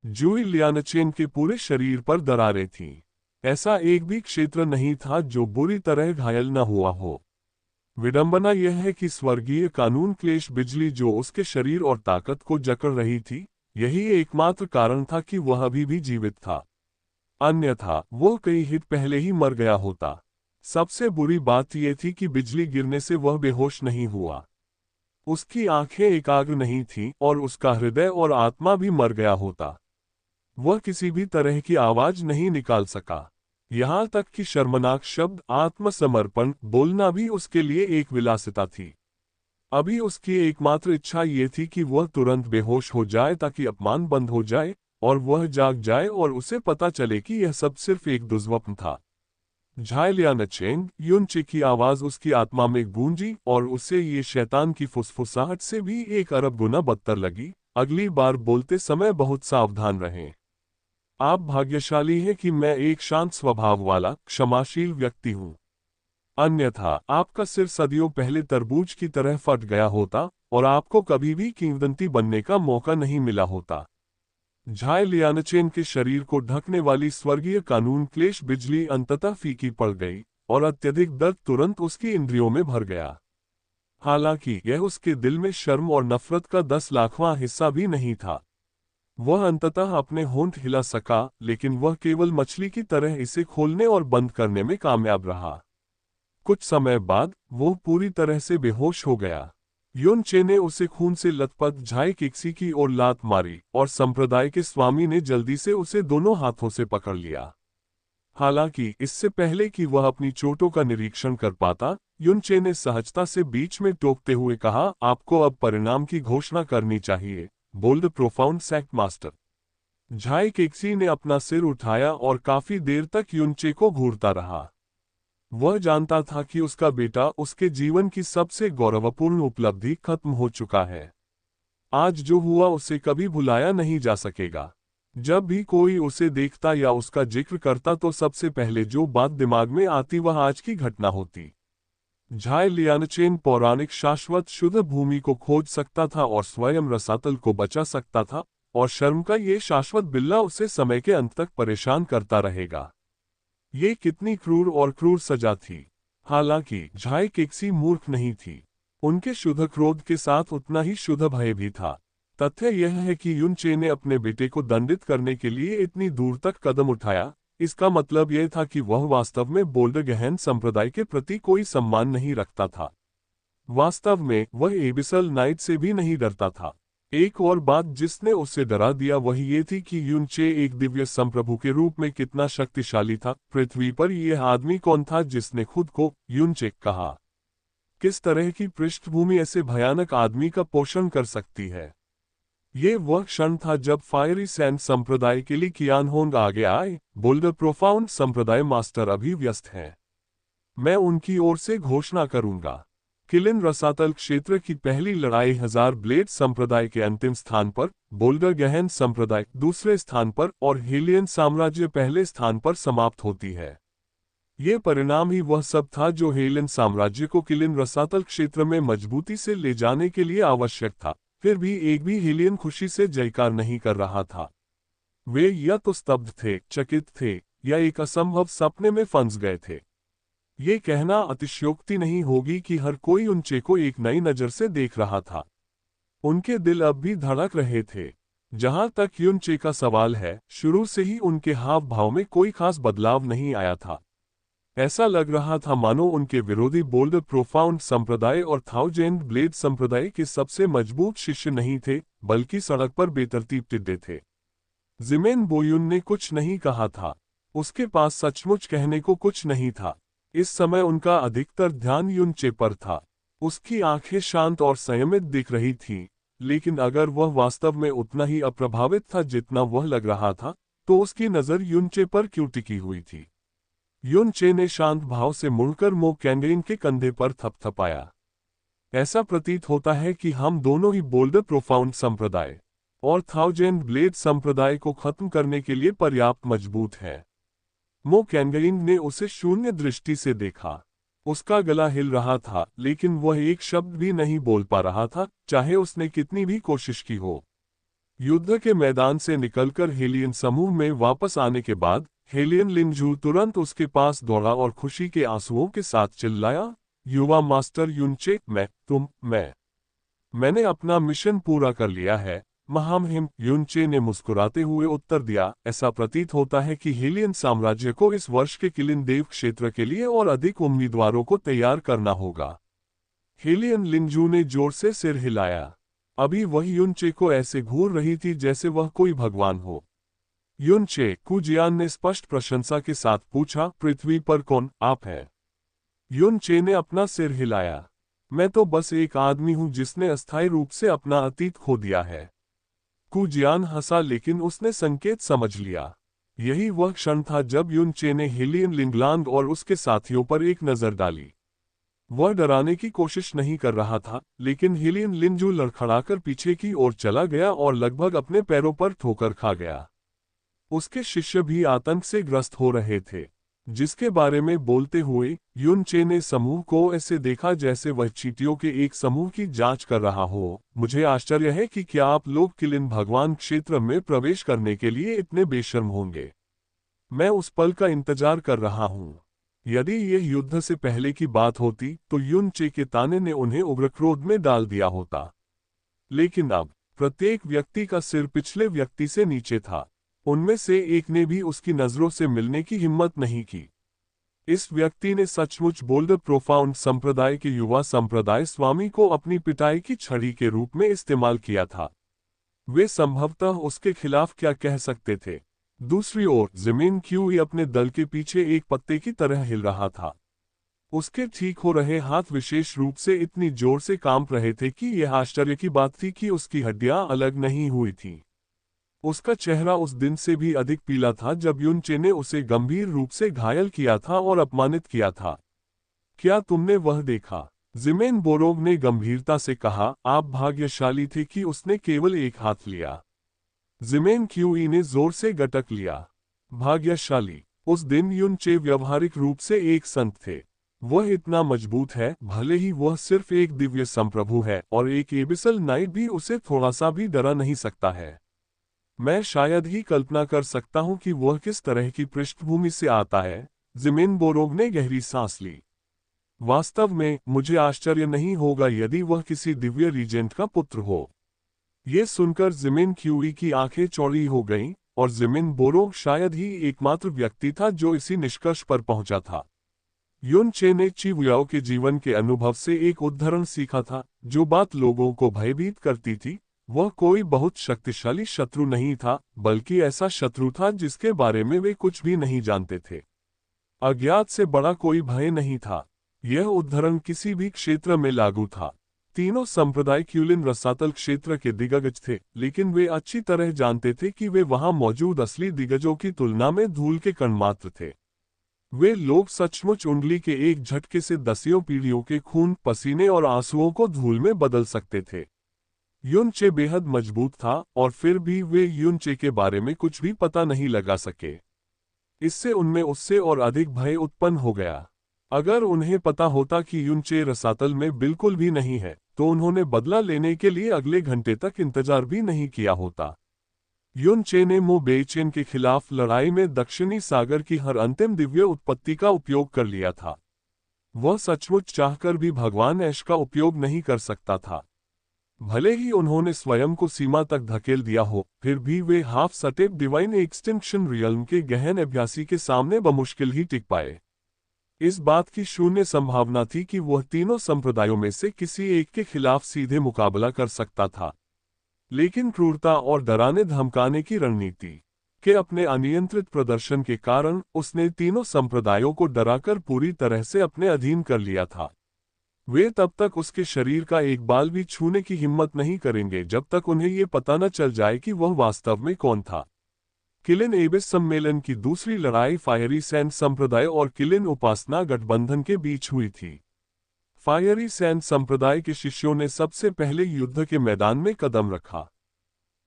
जूई लियानचेन के पूरे शरीर पर दरारें थीं। ऐसा एक भी क्षेत्र नहीं था जो बुरी तरह घायल न हुआ हो। विडंबना यह है कि स्वर्गीय कानून क्लेश बिजली जो उसके शरीर और ताकत को जकड़ रही थी, यही एकमात्र कारण था कि वह अभी भी जीवित था। अन्यथा वो कई हिट पहले ही मर गया होता। सबसे बुरी बात यह थी कि बिजली गिरने से वह बेहोश नहीं हुआ। उसकी आंखें एकाग्र नहीं थीं और उसका हृदय और आत्मा भी मर गया होता। वह किसी भी तरह की आवाज नहीं निकाल सका। यहां तक कि शर्मनाक शब्द आत्मसमर्पण बोलना भी उसके लिए एक विलासिता थी। अभी उसकी एकमात्र इच्छा ये थी कि वह तुरंत बेहोश हो जाए ताकि अपमान बंद हो जाए और वह जाग जाए और उसे पता चले कि यह सब सिर्फ एक दुर्स्वप्न था। झाई लियानचेन युनचे की आवाज उसकी आत्मा में गूंजी और उसे ये शैतान की फुसफुसाहट से भी 1 अरब गुना बदतर लगी। अगली बार बोलते समय बहुत सावधान रहें। आप भाग्यशाली हैं कि मैं एक शांत स्वभाव वाला क्षमाशील व्यक्ति हूँ। अन्यथा आपका सिर सदियों पहले तरबूज की तरह फट गया होता और आपको कभी भी किंवदंती बनने का मौका नहीं मिला होता। झाई लियानचेन के शरीर को ढकने वाली स्वर्गीय कानून क्लेश बिजली अंततः फीकी पड़ गई और अत्यधिक दर्द तुरंत उसकी इंद्रियों में भर गया। हालांकि यह उसके दिल में शर्म और नफरत का 10 लाखवां हिस्सा भी नहीं था। वह अंततः अपने होंठ हिला सका, लेकिन वह केवल मछली की तरह इसे खोलने और बंद करने में कामयाब रहा। कुछ समय बाद वो पूरी तरह से बेहोश हो गया। युनचे ने उसे खून से लथपथ झाई किक्सी की ओर लात मारी और संप्रदाय के स्वामी ने जल्दी से उसे दोनों हाथों से पकड़ लिया। हालांकि इससे पहले कि वह अपनी चोटों का निरीक्षण कर पाता, युनचे ने सहजता से बीच में टोकते हुए कहा, आपको अब परिणाम की घोषणा करनी चाहिए, बोल्ड प्रोफाउंड सेक्ट मास्टर। झाई किक्सी ने अपना सिर उठाया और काफी देर तक युनचे को घूरता रहा। वह जानता था कि उसका बेटा उसके जीवन की सबसे गौरवपूर्ण उपलब्धि खत्म हो चुका है। आज जो हुआ उसे कभी भुलाया नहीं जा सकेगा। जब भी कोई उसे देखता या उसका जिक्र करता तो सबसे पहले जो बात दिमाग में आती वह आज की घटना होती। झाई लियानचेन पौराणिक शाश्वत शुद्ध भूमि को खोज सकता था और स्वयं रसातल को बचा सकता था, और शर्म का ये शाश्वत बिल्ला उसे समय के अंत तक परेशान करता रहेगा। ये कितनी क्रूर और क्रूर सजा थी। हालांकि झाई किक्सी मूर्ख नहीं थी। उनके शुद्ध क्रोध के साथ उतना ही शुद्ध भय भी था। तथ्य यह है कि युनचे ने अपने बेटे को दंडित करने के लिए इतनी दूर तक कदम उठाया। इसका मतलब यह था कि वह वास्तव में बोल्ड गहन संप्रदाय के प्रति कोई सम्मान नहीं रखता था। वास्तव में वह एबिसल नाइट से भी नहीं डरता था। एक और बात जिसने उसे डरा दिया वह ये थी कि युनचे एक दिव्य संप्रभु के रूप में कितना शक्तिशाली था। पृथ्वी पर यह आदमी कौन था जिसने खुद को युनचे कहा? किस तरह की पृष्ठभूमि ऐसे भयानक आदमी का पोषण कर सकती है? ये वह क्षण था जब फायरी सैंड संप्रदाय के लिए कियान होंग आगे आए। बोल्डर प्रोफाउंड संप्रदाय मास्टर अभी व्यस्त हैं। मैं उनकी ओर से घोषणा करूंगा। किलिन रसातल क्षेत्र की पहली लड़ाई 1000 ब्लेड संप्रदाय के अंतिम स्थान पर, बोल्डर गहन संप्रदाय दूसरे स्थान पर और हेलियन साम्राज्य पहले स्थान पर समाप्त होती है। ये परिणाम ही वह सब था जो हेलियन साम्राज्य को किलिन रसातल क्षेत्र में मजबूती से ले जाने के लिए आवश्यक था। फिर भी एक भी हेलियन खुशी से जयकार नहीं कर रहा था। वे या तो स्तब्ध थे, चकित थे, या एक असंभव सपने में फंस गए थे। ये कहना अतिशयोक्ति नहीं होगी कि हर कोई युनचे को एक नई नजर से देख रहा था। उनके दिल अब भी धड़क रहे थे। जहां तक युनचे का सवाल है, शुरू से ही उनके हाव भाव में कोई खास बदलाव नहीं आया था। ऐसा लग रहा था मानो उनके विरोधी बोल्ड प्रोफाउंड संप्रदाय और थाउजेंड ब्लेड संप्रदाय के सबसे मजबूत शिष्य नहीं थे, बल्कि सड़क पर बेतरतीब टिड्डे थे। जिमेन बोयुन ने कुछ नहीं कहा था। उसके पास सचमुच कहने को कुछ नहीं था। इस समय उनका अधिकतर ध्यान युनचे पर था। उसकी आंखें शांत और संयमित दिख रही थीं, लेकिन अगर वह वास्तव में उतना ही अप्रभावित था जितना वह लग रहा था, तो उसकी नजर युनचे पर क्यों टिकी हुई थी? युनचे ने शांत भाव से मुड़कर मो कैंडेन के कंधे पर थपथपाया। ऐसा प्रतीत होता है कि हम दोनों ही बोल्डर प्रोफाउंड संप्रदाय और थाउजेंड ब्लेड संप्रदाय को खत्म करने के लिए पर्याप्त मजबूत हैं। मो कैंगइंग ने उसे शून्य दृष्टि से देखा। उसका गला हिल रहा था, लेकिन वह एक शब्द भी नहीं बोल पा रहा था, चाहे उसने कितनी भी कोशिश की हो। युद्ध के मैदान से निकलकर हेलियन समूह में वापस आने के बाद हेलियन लिनजू तुरंत उसके पास दौड़ा और खुशी के आंसुओं के साथ चिल्लाया, युवा मास्टर युनचे, मैंने अपना मिशन पूरा कर लिया है, महामहिम। युनचे ने मुस्कुराते हुए उत्तर दिया, ऐसा प्रतीत होता है कि हेलियन साम्राज्य को इस वर्ष के किलिन देव क्षेत्र के लिए और अधिक उम्मीदवारों को तैयार करना होगा। हेलियन लिनजू ने जोर से सिर हिलाया। अभी वह युनचे को ऐसे घूर रही थी जैसे वह कोई भगवान हो। युनचे, कुजियान ने स्पष्ट प्रशंसा के साथ पूछा, पृथ्वी पर कौन आप है? युनचे ने अपना सिर हिलाया। मैं तो बस एक आदमी हूं जिसने अस्थायी रूप से अपना अतीत खो दिया है। कुजियान हंसा, लेकिन उसने संकेत समझ लिया। यही वह क्षण था जब युनचे ने हेलियन लिंगलांग और उसके साथियों पर एक नजर डाली। वह डराने की कोशिश नहीं कर रहा था, लेकिन हेलियन लिंजू लड़खड़ाकर पीछे की ओर चला गया और लगभग अपने पैरों पर ठोकर खा गया। उसके शिष्य भी आतंक से ग्रस्त हो रहे थे। जिसके बारे में बोलते हुए युनचे ने समूह को ऐसे देखा जैसे वह चींटियों के एक समूह की जांच कर रहा हो। मुझे आश्चर्य है कि क्या आप लोग किलिन भगवान क्षेत्र में प्रवेश करने के लिए इतने बेशर्म होंगे। मैं उस पल का इंतजार कर रहा हूं। यदि यह युद्ध से पहले की बात होती तो युनचे के ताने ने उन्हें उग्र क्रोध में डाल दिया होता। लेकिन अब प्रत्येक व्यक्ति का सिर पिछले व्यक्ति से नीचे था। उनमें से एक ने भी उसकी नजरों से मिलने की हिम्मत नहीं की। इस व्यक्ति ने सचमुच बोल्ड प्रोफाउंड संप्रदाय के युवा संप्रदाय स्वामी को अपनी पिटाई की छड़ी के रूप में इस्तेमाल किया था। वे संभवतः उसके खिलाफ क्या कह सकते थे। दूसरी ओर ज़मीन क्यूई अपने दल के पीछे एक पत्ते की तरह हिल रहा था। उसके ठीक हो रहे हाथ विशेष रूप से इतनी जोर से कांप रहे थे कि यह आश्चर्य की बात थी कि उसकी हड्डियां अलग नहीं हुई थीं। उसका चेहरा उस दिन से भी अधिक पीला था जब युनचे ने उसे गंभीर रूप से घायल किया था और अपमानित किया था। क्या तुमने वह देखा? जिमेन बोरोग ने गंभीरता से कहा, आप भाग्यशाली थे कि उसने केवल एक हाथ लिया। जिमेन क्यूई ने जोर से गटक लिया। भाग्यशाली? उस दिन युनचे व्यावहारिक रूप से एक संत थे। वह इतना मजबूत है, भले ही वह सिर्फ एक दिव्य संप्रभु है और एक एबिसल नाइट भी उसे थोड़ा सा भी डरा नहीं सकता है। मैं शायद ही कल्पना कर सकता हूं कि वह किस तरह की पृष्ठभूमि से आता है। जिमेन बोरोग ने गहरी सांस ली। वास्तव में मुझे आश्चर्य नहीं होगा यदि वह किसी दिव्य रीजेंट का पुत्र हो। ये सुनकर जिमेन क्यूई की आंखें चौड़ी हो गईं और जिमेन बोरोग शायद ही एकमात्र व्यक्ति था जो इसी निष्कर्ष पर पहुंचा था। युनचे ने चिवुयाओ के जीवन के अनुभव से एक उदाहरण सीखा था। जो बात लोगों को भयभीत करती थी, वह कोई बहुत शक्तिशाली शत्रु नहीं था, बल्कि ऐसा शत्रु था जिसके बारे में वे कुछ भी नहीं जानते थे। अज्ञात से बड़ा कोई भय नहीं था। यह उदाहरण किसी भी क्षेत्र में लागू था। तीनों संप्रदाय क्यूलिन रसातल क्षेत्र के दिग्गज थे, लेकिन वे अच्छी तरह जानते थे कि वे वहां मौजूद असली दिग्गजों की तुलना में धूल के कण मात्र थे। वे लोग सचमुच उंगली के एक झटके से दसियों पीढ़ियों के खून, पसीने और आंसुओं को धूल में बदल सकते थे। युनचे बेहद मजबूत था और फिर भी वे युनचे के बारे में कुछ भी पता नहीं लगा सके। इससे उनमें उससे और अधिक भय उत्पन्न हो गया। अगर उन्हें पता होता कि युनचे रसातल में बिल्कुल भी नहीं है, तो उन्होंने बदला लेने के लिए अगले घंटे तक इंतजार भी नहीं किया होता। युनचे ने मो बेइचेन के खिलाफ लड़ाई में दक्षिणी सागर की हर अंतिम दिव्य उत्पत्ति का उपयोग कर लिया था। वह सचमुच चाहकर भी भगवान ऐश का उपयोग नहीं कर सकता था। भले ही उन्होंने स्वयं को सीमा तक धकेल दिया हो, फिर भी वे half step divine extinction realm के गहन अभ्यासी के सामने बमुश्किल ही टिक पाए। इस बात की शून्य संभावना थी कि वह तीनों संप्रदायों में से किसी एक के खिलाफ सीधे मुकाबला कर सकता था। लेकिन क्रूरता और डराने धमकाने की रणनीति के अपने अनियंत्रित प्रदर्शन के कारण उसने तीनों संप्रदायों को डराकर पूरी तरह से अपने अधीन कर लिया था। वे तब तक उसके शरीर का एक बाल भी छूने की हिम्मत नहीं करेंगे जब तक उन्हें ये पता न चल जाए कि वह वास्तव में कौन था। किलिन एबिस सम्मेलन की दूसरी लड़ाई फायरी सैंड संप्रदाय और किलिन उपासना गठबंधन के बीच हुई थी। फायरी सैंड संप्रदाय के शिष्यों ने सबसे पहले युद्ध के मैदान में कदम रखा।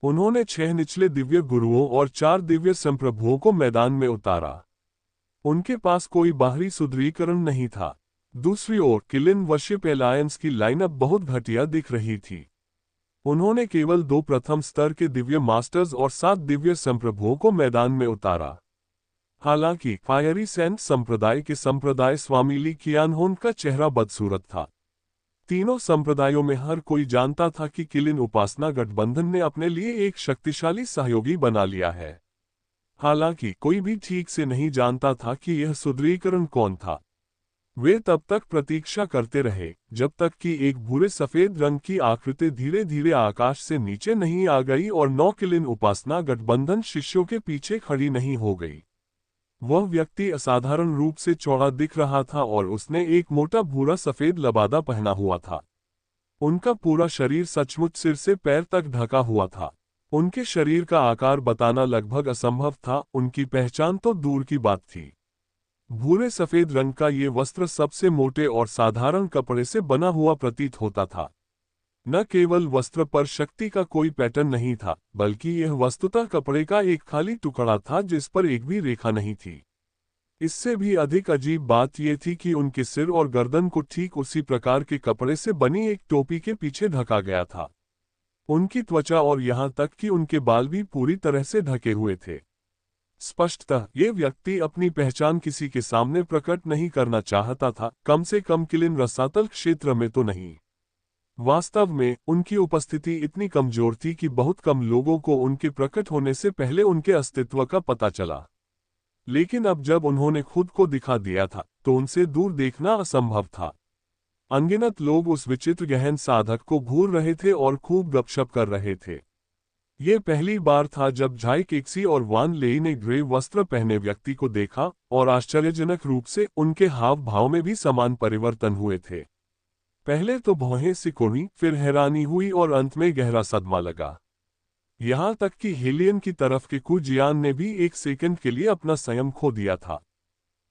उन्होंने 6 निचले दिव्य गुरुओं और 4 दिव्य संप्रभुओं को मैदान में उतारा। उनके पास कोई बाहरी सुदृढ़ीकरण नहीं था। दूसरी ओर किलिन वर्शिप एलायंस की लाइनअप बहुत घटिया दिख रही थी। उन्होंने केवल 2 प्रथम स्तर के दिव्य मास्टर्स और 7 दिव्य संप्रभुओं को मैदान में उतारा। हालांकि फायरी सैंड संप्रदाय के संप्रदाय स्वामी ली कियानहोन का चेहरा बदसूरत था। तीनों संप्रदायों में हर कोई जानता था कि किलिन उपासना गठबंधन ने अपने लिए एक शक्तिशाली सहयोगी बना लिया है। हालांकि कोई भी ठीक से नहीं जानता था कि यह सुदृढ़ीकरण कौन था। वे तब तक प्रतीक्षा करते रहे जब तक कि एक भूरे सफेद रंग की आकृति धीरे धीरे आकाश से नीचे नहीं आ गई और 9 किलिन उपासना गठबंधन शिष्यों के पीछे खड़ी नहीं हो गई। वह व्यक्ति असाधारण रूप से चौड़ा दिख रहा था और उसने एक मोटा भूरा सफेद लबादा पहना हुआ था। उनका पूरा शरीर सचमुच सिर से पैर तक ढका हुआ था। उनके शरीर का आकार बताना लगभग असंभव था, उनकी पहचान तो दूर की बात थी। भूरे सफेद रंग का ये वस्त्र सबसे मोटे और साधारण कपड़े से बना हुआ प्रतीत होता था। न केवल वस्त्र पर शक्ति का कोई पैटर्न नहीं था, बल्कि यह वस्तुतः कपड़े का एक खाली टुकड़ा था जिस पर एक भी रेखा नहीं थी। इससे भी अधिक अजीब बात यह थी कि उनके सिर और गर्दन को ठीक उसी प्रकार के कपड़े से बनी एक टोपी के पीछे ढका गया था। उनकी त्वचा और यहाँ तक कि उनके बाल भी पूरी तरह से ढके हुए थे। स्पष्टतः ये व्यक्ति अपनी पहचान किसी के सामने प्रकट नहीं करना चाहता था, कम से कम किलिन रसातल क्षेत्र में तो नहीं। वास्तव में उनकी उपस्थिति इतनी कमजोर थी कि बहुत कम लोगों को उनके प्रकट होने से पहले उनके अस्तित्व का पता चला। लेकिन अब जब उन्होंने खुद को दिखा दिया था तो उनसे दूर देखना असंभव था। अनगिनत लोग उस विचित्र गहन साधक को घूर रहे थे और खूब गपशप कर रहे थे। ये पहली बार था जब झाई केक्सी और वान लेई ने ग्रे वस्त्र पहने व्यक्ति को देखा, और आश्चर्यजनक रूप से उनके हाव भाव में भी समान परिवर्तन हुए थे। पहले तो भौहें सिकुड़ी, फिर हैरानी हुई और अंत में गहरा सदमा लगा। यहाँ तक कि हेलियन की तरफ के कुजियान ने भी एक सेकंड के लिए अपना संयम खो दिया था।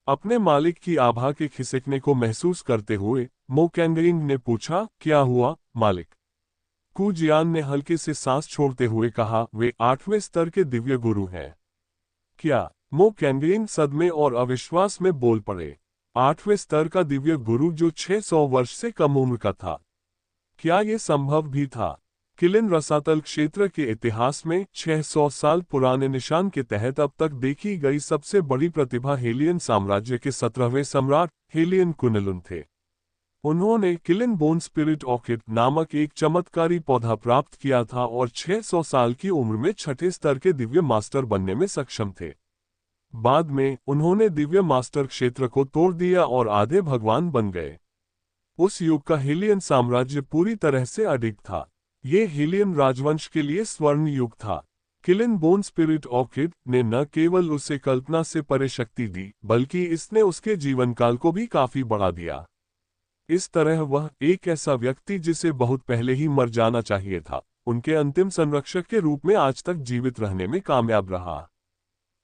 अपने मालिक की आभा के खिसकने को महसूस करते हुए मो कैंगरिंग ने पूछा, क्या हुआ मालिक? कुजियान ने हल्के से सांस छोड़ते हुए कहा, वे 8वें स्तर के दिव्य गुरु हैं। क्या? मो कैंगरिंग सदमे और अविश्वास में बोल पड़े। 8वें स्तर का दिव्य गुरु जो 600 वर्ष से कम उम्र का था। क्या यह संभव भी था? किलिन रसातल क्षेत्र के इतिहास में 600 साल पुराने निशान के तहत अब तक देखी गई सबसे बड़ी प्रतिभा हेलियन साम्राज्य के 17वें सम्राट हेलियन कुनलुन थे। उन्होंने किलिन बोन स्पिरिट ऑर्किड नामक एक चमत्कारी पौधा प्राप्त किया था और 600 साल की उम्र में 6ठे स्तर के दिव्य मास्टर बनने में सक्षम थे। बाद में उन्होंने दिव्य मास्टर क्षेत्र को तोड़ दिया और आधे भगवान बन गए। उस युग का हेलियन साम्राज्य पूरी तरह से अडिग था। ये हेलियन राजवंश के लिए स्वर्ण युग था। किलिन बोन स्पिरिट ऑर्किड ने न केवल उसे कल्पना से परे शक्ति दी, बल्कि इसने उसके जीवनकाल को भी काफी बढ़ा दिया। इस तरह वह एक ऐसा व्यक्ति जिसे बहुत पहले ही मर जाना चाहिए था, उनके अंतिम संरक्षक के रूप में आज तक जीवित रहने में कामयाब रहा।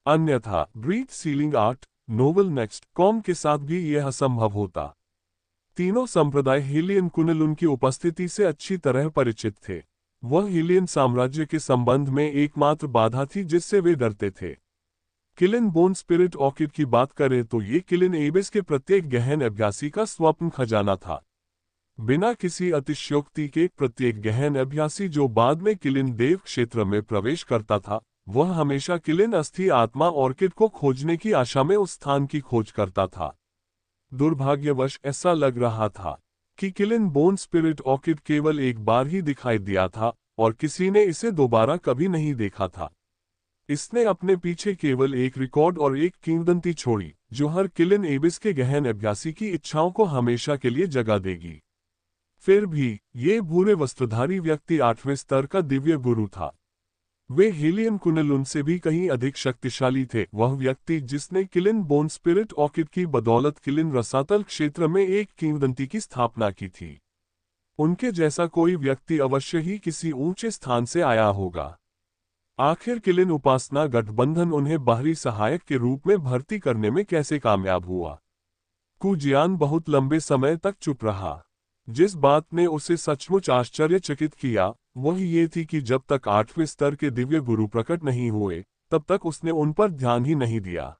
अन्यथा breath sealing art novel next com के साथ भी यह असंभव होता। तीनों संप्रदाय हेलियन कुनलुन की उपस्थिति से अच्छी तरह परिचित थे। वह हेलियन साम्राज्य के संबंध में एकमात्र बाधा थी जिससे वे डरते थे। किलिन बोन स्पिरिट ऑर्किड की बात करें तो ये किलिन एबिस के प्रत्येक गहन अभ्यासी का स्वप्न खजाना था। बिना किसी अतिशयोक्ति के प्रत्येक गहन अभ्यासी जो बाद में किलिन देव क्षेत्र में प्रवेश करता था, वह हमेशा किलिन अस्थि आत्मा ऑर्किड को खोजने की आशा में उस स्थान की खोज करता था। दुर्भाग्यवश ऐसा लग रहा था कि किलिन बोन स्पिरिट ऑर्किड केवल एक बार ही दिखाई दिया था और किसी ने इसे दोबारा कभी नहीं देखा था। इसने अपने पीछे केवल एक रिकॉर्ड और एक किंवदंती छोड़ी जो हर किलिन एबिस के गहन अभ्यासी की इच्छाओं को हमेशा के लिए जगा देगी। फिर भी ये भूरे वस्त्रधारी व्यक्ति 8वें स्तर का दिव्य गुरु था। वे हेलियन कुनलुन से भी कहीं अधिक शक्तिशाली थे। वह व्यक्ति जिसने किलिन बोन स्पिरिट ऑर्किड की बदौलत किलिन रसातल क्षेत्र में एक किंवदंती की स्थापना की थी। उनके जैसा कोई व्यक्ति अवश्य ही किसी ऊंचे स्थान से आया होगा। आखिर किलिन उपासना गठबंधन उन्हें बाहरी सहायक के रूप में भर्ती करने में कैसे कामयाब हुआ? कुजियान बहुत लंबे समय तक चुप रहा। जिस बात ने उसे सचमुच आश्चर्यचकित किया वह ये थी कि जब तक 8वें स्तर के दिव्य गुरु प्रकट नहीं हुए तब तक उसने उन पर ध्यान ही नहीं दिया।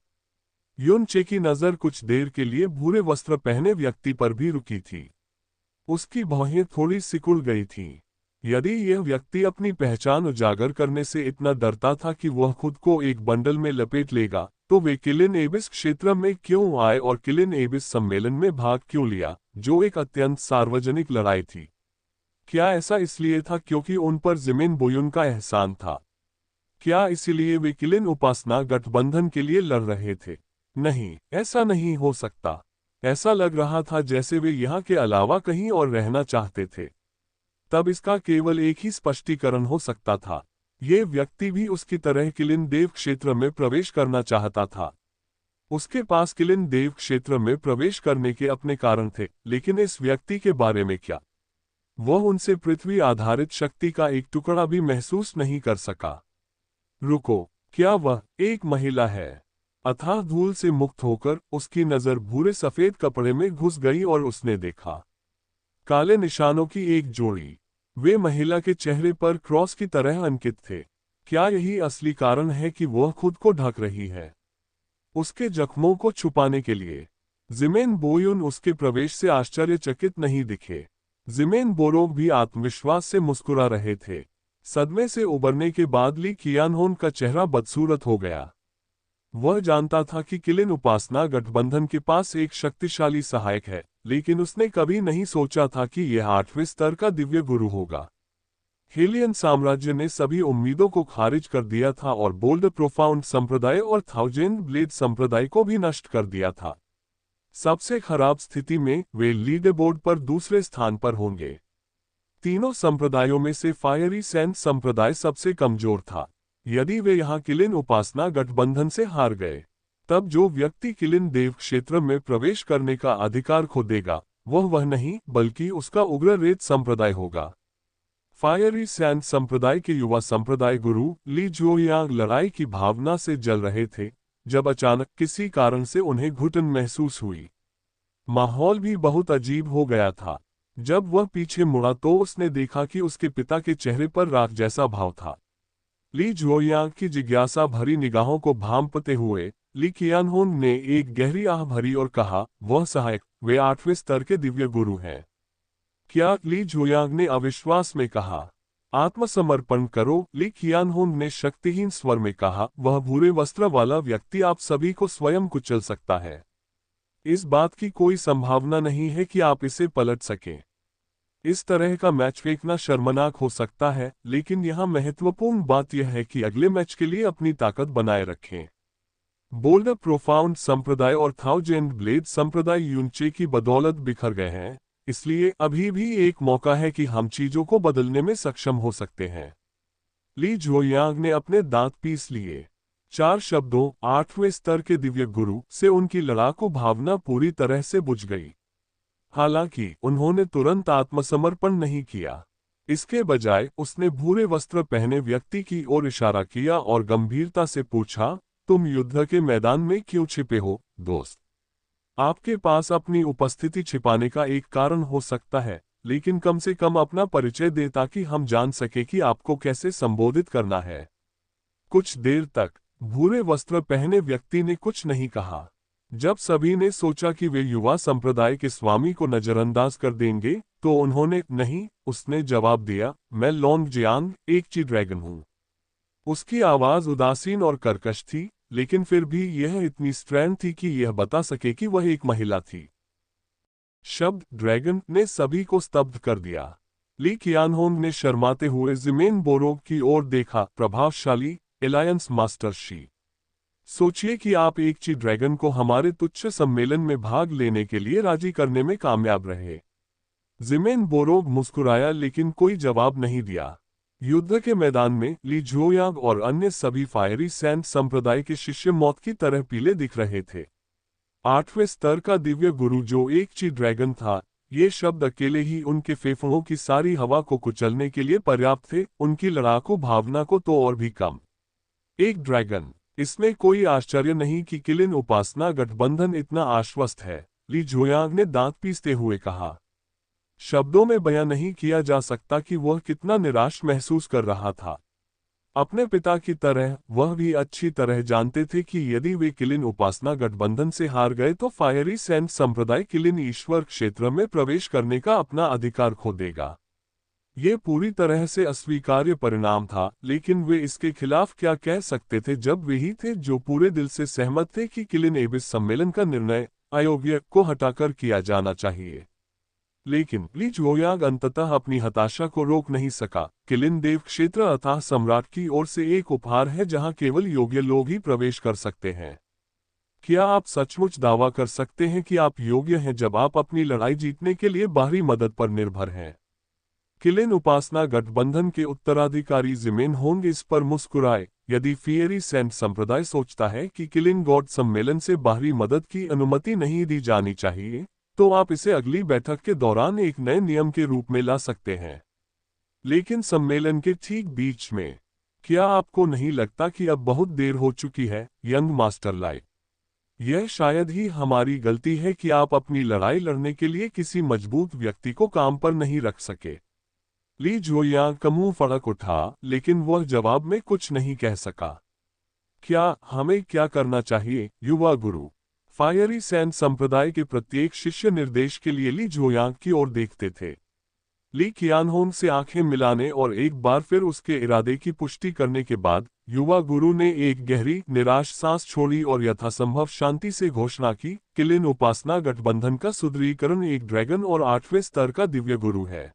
युन चे की नजर कुछ देर के लिए भूरे वस्त्र पहने व्यक्ति पर भी रुकी थी। उसकी भौहें थोड़ी सिकुड़ गई थीं। यदि यह व्यक्ति अपनी पहचान उजागर करने से इतना डरता था कि वह खुद को एक बंडल में लपेट लेगा, तो वे किलिन एबिस क्षेत्र में क्यों आए और किलिन एबिस सम्मेलन में भाग क्यों लिया, जो एक अत्यंत सार्वजनिक लड़ाई थी? क्या ऐसा इसलिए था क्योंकि उन पर ज़िमिन बोयुन का एहसान था? क्या इसलिए वे किलिन उपासना गठबंधन के लिए लड़ रहे थे? नहीं, ऐसा नहीं हो सकता। ऐसा लग रहा था जैसे वे यहाँ के अलावा कहीं और रहना चाहते थे। तब इसका केवल एक ही स्पष्टीकरण हो सकता था। ये व्यक्ति भी उसकी तरह किलिन देव क्षेत्र में प्रवेश करना चाहता था। उसके पास किलिन देव क्षेत्र में प्रवेश करने के अपने कारण थे, लेकिन इस व्यक्ति के बारे में क्या? वह उनसे पृथ्वी आधारित शक्ति का एक टुकड़ा भी महसूस नहीं कर सका। रुको, क्या वह एक महिला है? अथाह धूल से मुक्त होकर उसकी नजर भूरे सफेद कपड़े में घुस गई और उसने देखा काले निशानों की एक जोड़ी। वे महिला के चेहरे पर क्रॉस की तरह अंकित थे। क्या यही असली कारण है कि वह खुद को ढक रही है, उसके जख्मों को छुपाने के लिए? ज़िमेन बोयुन उसके प्रवेश से आश्चर्यचकित नहीं दिखे। ज़िमेन बोरोग भी आत्मविश्वास से मुस्कुरा रहे थे। सदमे से उबरने के बाद ली कियानहोन का चेहरा बदसूरत हो गया। वह जानता था कि किलिन उपासना गठबंधन के पास एक शक्तिशाली सहायक है, लेकिन उसने कभी नहीं सोचा था कि यह 8वें स्तर का दिव्य गुरु होगा। हेलियन साम्राज्य ने सभी उम्मीदों को खारिज कर दिया था और बोल्ड प्रोफाउंड संप्रदाय और थाउजेंड ब्लेड संप्रदाय को भी नष्ट कर दिया था। सबसे खराब स्थिति में वे लीडरबोर्ड पर दूसरे स्थान पर होंगे। तीनों संप्रदायों में से फायरी सैंड संप्रदाय सबसे कमजोर था। यदि वे यहाँ किलिन उपासना गठबंधन से हार गए, तब जो व्यक्ति किलिन देव क्षेत्र में प्रवेश करने का अधिकार खो देगा, वह नहीं बल्कि उसका उग्र रेत संप्रदाय होगा। फायरी सैंड संप्रदाय के युवा संप्रदाय गुरु ली जोयांग लड़ाई की भावना से जल रहे थे, जब अचानक किसी कारण से उन्हें घुटन महसूस हुई। माहौल भी बहुत अजीब हो गया था। जब वह पीछे मुड़ा तो उसने देखा कि उसके पिता के चेहरे पर राख जैसा भाव था। ली जोयांग की जिज्ञासा भरी निगाहों को भांपते हुए ली कियानहोन ने एक गहरी आह भरी और कहा, वह सहायक, वे 8वें स्तर के दिव्य गुरु हैं। क्या? ली जोयांग ने अविश्वास में कहा। आत्मसमर्पण करो, ली कियानहोन ने शक्तिहीन स्वर में कहा। वह भूरे वस्त्र वाला व्यक्ति आप सभी को स्वयं कुचल सकता है। इस बात की कोई संभावना नहीं है कि आप इसे पलट सकें। इस तरह का मैच फेंकना शर्मनाक हो सकता है, लेकिन यहाँ महत्वपूर्ण बात यह है कि अगले मैच के लिए अपनी ताकत बनाए रखें। बोल्ड प्रोफाउंड संप्रदाय और थाउजेंड ब्लेड संप्रदाय यूनचे की बदौलत बिखर गए हैं, इसलिए अभी भी एक मौका है कि हम चीजों को बदलने में सक्षम हो सकते हैं। ली जोयांग ने अपने दांत पीस लिए। 4 शब्दों 8वें स्तर के दिव्य गुरु से उनकी लड़ाकू भावना पूरी तरह से बुझ गई। हालांकि उन्होंने तुरंत आत्मसमर्पण नहीं किया। इसके बजाय उसने भूरे वस्त्र पहने व्यक्ति की ओर इशारा किया और गंभीरता से पूछा, तुम युद्ध के मैदान में क्यों छिपे हो, दोस्त? आपके पास अपनी उपस्थिति छिपाने का एक कारण हो सकता है, लेकिन कम से कम अपना परिचय दे ताकि हम जान सके कि आपको कैसे संबोधित करना है। कुछ देर तक भूरे वस्त्र पहने व्यक्ति ने कुछ नहीं कहा। जब सभी ने सोचा कि वे युवा संप्रदाय के स्वामी को नजरअंदाज कर देंगे, तो उन्होंने नहीं, उसने जवाब दिया, मैं लोंग जियांग, एक ची ड्रैगन हूं। उसकी आवाज उदासीन और कर्कश थी, लेकिन फिर भी यह इतनी स्ट्रैंग थी कि यह बता सके कि वह एक महिला थी। शब्द ड्रैगन ने सभी को स्तब्ध कर दिया। ली कियानहोंग ने शर्माते हुए ज़िमेन बोरोग की ओर देखा। प्रभावशाली एलायंस मास्टर शी, सोचिए कि आप एक ची ड्रैगन को हमारे तुच्छ सम्मेलन में भाग लेने के लिए राजी करने में कामयाब रहे। ज़िमेन बोरोग मुस्कुराया लेकिन कोई जवाब नहीं दिया। युद्ध के मैदान में ली जोयांग और अन्य सभी फायरी सैंड संप्रदाय के शिष्य मौत की तरह पीले दिख रहे थे। 8वें स्तर का दिव्य गुरु जो एक ची ड्रैगन था, ये शब्द अकेले ही उनके फेफड़ों की सारी हवा को कुचलने के लिए पर्याप्त थे, उनकी लड़ाकू भावना को तो और भी कम। एक ड्रैगन, इसमें कोई आश्चर्य नहीं कि किलिन उपासना गठबंधन इतना आश्वस्त है, ली जोयांग ने दांत पीसते हुए कहा। शब्दों में बयां नहीं किया जा सकता कि वह कितना निराश महसूस कर रहा था। अपने पिता की तरह वह भी अच्छी तरह जानते थे कि यदि वे किलिन उपासना गठबंधन से हार गए तो फायरी सैंड संप्रदाय किलिन ईश्वर क्षेत्र में प्रवेश करने का अपना अधिकार खो देगा। ये पूरी तरह से अस्वीकार्य परिणाम था, लेकिन वे इसके खिलाफ क्या कह सकते थे जब वे ही थे जो पूरे दिल से सहमत थे कि किलिन एबिस सम्मेलन का निर्णय अयोग्य को हटाकर किया जाना चाहिए। लेकिन ली जुओयांग अंततः अपनी हताशा को रोक नहीं सका। किलिन देव क्षेत्र अथाह सम्राट की ओर से एक उपहार है जहां केवल योग्य लोग ही प्रवेश कर सकते हैं। क्या आप सचमुच दावा कर सकते हैं कि आप योग्य हैं जब आप अपनी लड़ाई जीतने के लिए बाहरी मदद पर निर्भर हैं? किलिन उपासना गठबंधन के उत्तराधिकारी जिमिन होंग इस पर मुस्कुराए। यदि फिएरी सैंड संप्रदाय सोचता है कि किलिन गॉड सम्मेलन से बाहरी मदद की अनुमति नहीं दी जानी चाहिए, तो आप इसे अगली बैठक के दौरान एक नए नियम के रूप में ला सकते हैं। लेकिन सम्मेलन के ठीक बीच में, क्या आपको नहीं लगता कि अब बहुत देर हो चुकी है, यंग मास्टर लाई? यह शायद ही हमारी गलती है कि आप अपनी लड़ाई लड़ने के लिए किसी मजबूत व्यक्ति को काम पर नहीं रख सके। ली जुओयांग का मुंह फड़क उठा, लेकिन वह जवाब में कुछ नहीं कह सका। क्या हमें क्या करना चाहिए, युवा गुरु? फायरी सैंड संप्रदाय के प्रत्येक शिष्य निर्देश के लिए ली जुओयांग की ओर देखते थे। ली कियानहोंग से आंखें मिलाने और एक बार फिर उसके इरादे की पुष्टि करने के बाद युवा गुरु ने एक गहरी निराश सांस छोड़ी और यथासंभव शांति से घोषणा की, किलिन उपासना गठबंधन का सुदृढ़ीकरण एक ड्रैगन और 8वें स्तर का दिव्य गुरु है।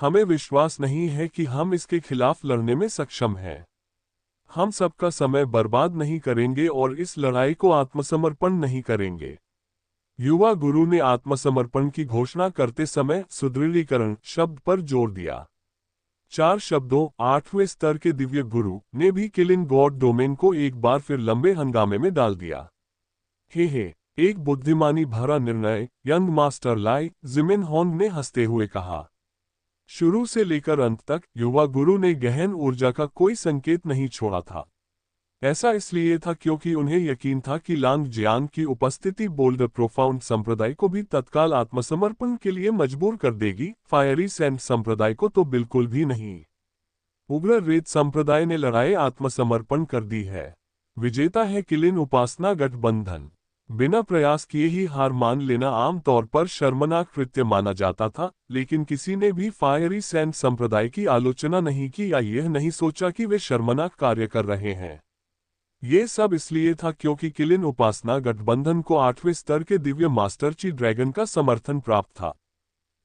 हमें विश्वास नहीं है कि हम इसके खिलाफ लड़ने में सक्षम हैं। हम सबका समय बर्बाद नहीं करेंगे और इस लड़ाई को आत्मसमर्पण नहीं करेंगे। युवा गुरु ने आत्मसमर्पण की घोषणा करते समय सुदृढ़ीकरण शब्द पर जोर दिया। 4 शब्दों 8वें स्तर के दिव्य गुरु ने भी किलिन गॉड डोमेन को एक बार फिर लंबे हंगामे में डाल दिया। हे एक बुद्धिमानी भरा निर्णय, यंग मास्टर लाई, जिमिन होंग ने हंसते हुए कहा। शुरू से लेकर अंत तक युवा गुरु ने गहन ऊर्जा का कोई संकेत नहीं छोड़ा था। ऐसा इसलिए था क्योंकि उन्हें यकीन था कि लांग जियांग की उपस्थिति बोल्ड प्रोफाउंड संप्रदाय को भी तत्काल आत्मसमर्पण के लिए मजबूर कर देगी। फायरी सैंड संप्रदाय को तो बिल्कुल भी नहीं। उग्र रेत संप्रदाय ने लड़ाई आत्मसमर्पण कर दी है। विजेता है किलिन उपासना गठबंधन। बिना प्रयास किए ही हार मान लेना आमतौर पर शर्मनाक कृत्य माना जाता था, लेकिन किसी ने भी फायरी सैंड संप्रदाय की आलोचना नहीं की या यह नहीं सोचा कि वे शर्मनाक कार्य कर रहे हैं। ये सब इसलिए था क्योंकि किलिन उपासना गठबंधन को 8वें स्तर के दिव्य मास्टर ची ड्रैगन का समर्थन प्राप्त था।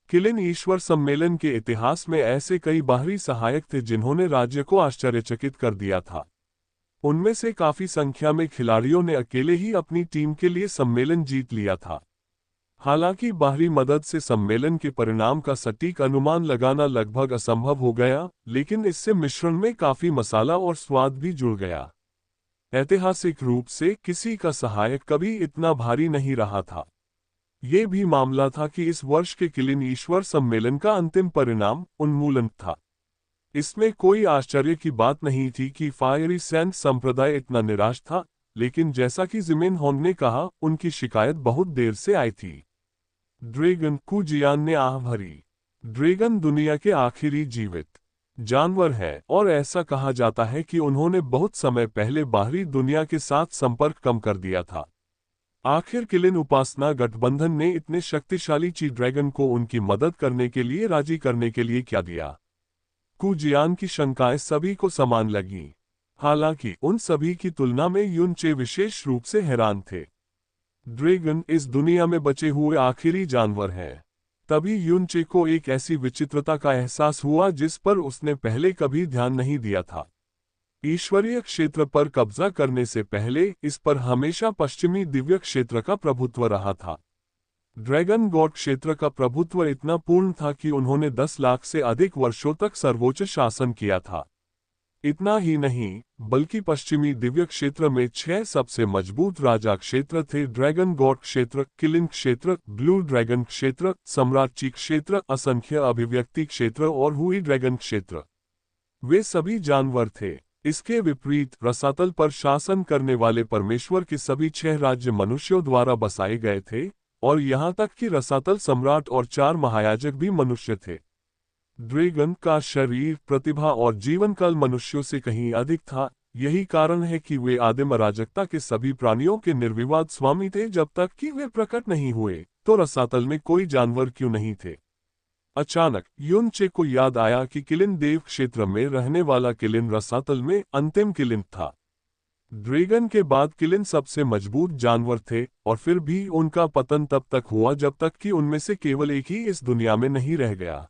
किलिन ईश्वर सम्मेलन के इतिहास में ऐसे कई बाहरी सहायक थे जिन्होंने राज्य को आश्चर्यचकित कर दिया था। उनमें से काफी संख्या में खिलाड़ियों ने अकेले ही अपनी टीम के लिए सम्मेलन जीत लिया था। हालांकि बाहरी मदद से सम्मेलन के परिणाम का सटीक अनुमान लगाना लगभग असंभव हो गया, लेकिन इससे मिश्रण में काफी मसाला और स्वाद भी जुड़ गया। ऐतिहासिक रूप से किसी का सहायक कभी इतना भारी नहीं रहा था। ये भी मामला था कि इस वर्ष के किलिन ईश्वर सम्मेलन का अंतिम परिणाम उन्मूलन था। इसमें कोई आश्चर्य की बात नहीं थी कि फायरी सैंड संप्रदाय इतना निराश था, लेकिन जैसा कि जिमिन होंग ने कहा, उनकी शिकायत बहुत देर से आई थी। ड्रैगन कु जियान ने आह भरी। ड्रैगन दुनिया के आखिरी जीवित जानवर है और ऐसा कहा जाता है कि उन्होंने बहुत समय पहले बाहरी दुनिया के साथ संपर्क कम कर दिया था। आखिर किलिन उपासना गठबंधन ने इतने शक्तिशाली ची ड्रैगन को उनकी मदद करने के लिए राजी करने के लिए क्या दिया? कु जियान की शंकाएं सभी को समान लगीं। हालांकि उन सभी की तुलना में युनचे विशेष रूप से हैरान थे। ड्रैगन इस दुनिया में बचे हुए आखिरी जानवर हैं। तभी युनचे को एक ऐसी विचित्रता का एहसास हुआ जिस पर उसने पहले कभी ध्यान नहीं दिया था। ईश्वरीय क्षेत्र पर कब्जा करने से पहले इस पर हमेशा पश्चिमी दिव्य क्षेत्र का प्रभुत्व रहा था। ड्रैगन गॉड क्षेत्र का प्रभुत्व इतना पूर्ण था कि उन्होंने 10 लाख से अधिक वर्षों तक सर्वोच्च शासन किया था। इतना ही नहीं, बल्कि पश्चिमी दिव्य क्षेत्र में 6 सबसे मजबूत राजा क्षेत्र थे: ड्रैगन गॉड क्षेत्र, किलिन क्षेत्र, ब्लू ड्रैगन क्षेत्र, सम्राटची क्षेत्र, असंख्य अभिव्यक्ति क्षेत्र और हुई ड्रैगन क्षेत्र। वे सभी जानवर थे। इसके विपरीत रसातल पर शासन करने वाले परमेश्वर के सभी 6 राज्य मनुष्यों द्वारा बसाए गए थे, और यहाँ तक कि रसातल सम्राट और 4 महायाजक भी मनुष्य थे। ड्रैगन का शरीर, प्रतिभा और जीवनकाल मनुष्यों से कहीं अधिक था। यही कारण है कि वे आदिम अराजकता के सभी प्राणियों के निर्विवाद स्वामी थे। जब तक कि वे प्रकट नहीं हुए, तो रसातल में कोई जानवर क्यों नहीं थे। अचानक युनचे को याद आया कि किलिन देव क्षेत्र में रहने वाला किलिन रसातल में अंतिम किलिन था। ड्रैगन के बाद किलिन सबसे मजबूत जानवर थे और फिर भी उनका पतन तब तक हुआ जब तक कि उनमें से केवल एक ही इस दुनिया में नहीं रह गया।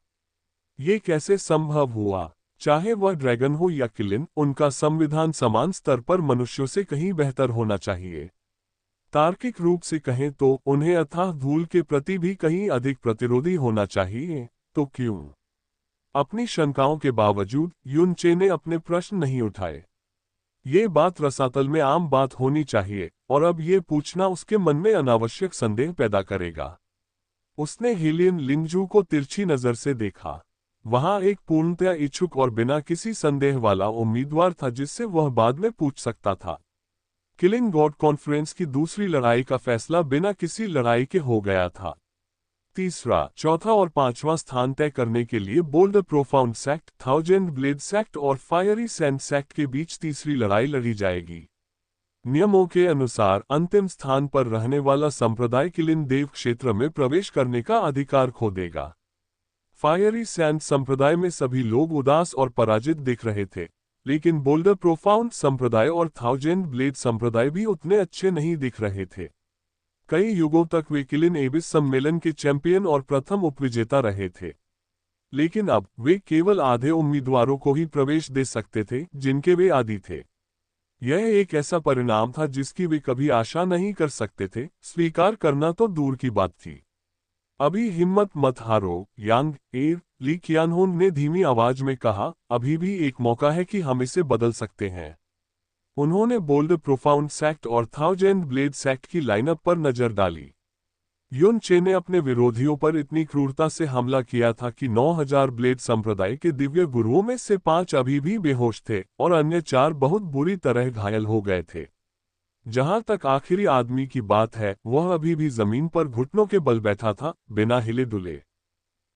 ये कैसे संभव हुआ? चाहे वह ड्रैगन हो या किलिन, उनका संविधान समान स्तर पर मनुष्यों से कहीं बेहतर होना चाहिए। तार्किक रूप से कहें तो उन्हें अथाह धूल के प्रति भी कहीं अधिक प्रतिरोधी होना चाहिए। तो क्यों? अपनी शंकाओं के बावजूद युनचे ने अपने प्रश्न नहीं उठाए। ये बात रसातल में आम बात होनी चाहिए और अब ये पूछना उसके मन में अनावश्यक संदेह पैदा करेगा। उसने हेलियन लिंगजू को तिरछी नजर से देखा। वहां एक पूर्णतया इच्छुक और बिना किसी संदेह वाला उम्मीदवार था जिससे वह बाद में पूछ सकता था। किलिंग गॉड कॉन्फ्रेंस की दूसरी लड़ाई का फैसला बिना किसी लड़ाई के हो गया था। तीसरा, चौथा और पांचवां स्थान तय करने के लिए bold profound sect, thousand blade sect और फायरी सैंड सेक्ट के बीच तीसरी लड़ाई लड़ी जाएगी। नियमों के अनुसार अंतिम स्थान पर रहने वाला संप्रदाय किलिन देव क्षेत्र में प्रवेश करने का अधिकार खो देगा। फायरी सैंड संप्रदाय में सभी लोग उदास और पराजित दिख रहे थे, लेकिन बोल्डर प्रोफाउंड संप्रदाय और थाउजेंड ब्लेड संप्रदाय भी उतने अच्छे नहीं दिख रहे थे। कई युगों तक वे किलिन एबिस सम्मेलन के चैंपियन और प्रथम उपविजेता रहे थे, लेकिन अब वे केवल आधे उम्मीदवारों को ही प्रवेश दे सकते थे जिनके वे आदी थे। यह एक ऐसा परिणाम था जिसकी वे कभी आशा नहीं कर सकते थे, स्वीकार करना तो दूर की बात थी। अभी हिम्मत मत हारो, यांग एर, ली कियानहोंग ने धीमी आवाज में कहा, अभी भी एक मौका है कि हम इसे बदल सकते हैं। उन्होंने बोल्ड प्रोफाउंड सेक्ट और थाउजेंड ब्लेड सेक्ट की लाइनअप पर नजर डाली। युनचे ने अपने विरोधियों पर इतनी क्रूरता से हमला किया था कि 9000 ब्लेड संप्रदाय के दिव्य गुरुओं में से 5 अभी भी बेहोश थे और अन्य 4 बहुत बुरी तरह घायल हो गए थे। जहां तक आखिरी आदमी की बात है, वह अभी भी जमीन पर घुटनों के बल बैठा था, बिना हिले डुले।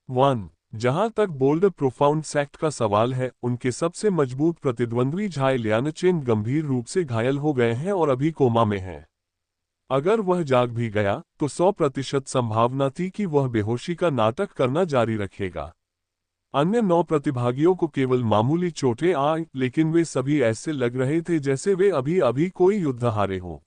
1. जहां तक बोल्ड प्रोफाउंड सेक्ट का सवाल है, उनके सबसे मजबूत प्रतिद्वंद्वी झाई लियानचेन गंभीर रूप से घायल हो गए हैं और अभी कोमा में हैं। अगर वह जाग भी गया तो 100% संभावना थी कि वह बेहोशी का नाटक करना जारी रखेगा। अन्य 9 प्रतिभागियों को केवल मामूली चोटें आई, लेकिन वे सभी ऐसे लग रहे थे जैसे वे अभी अभी कोई युद्ध हारे हों।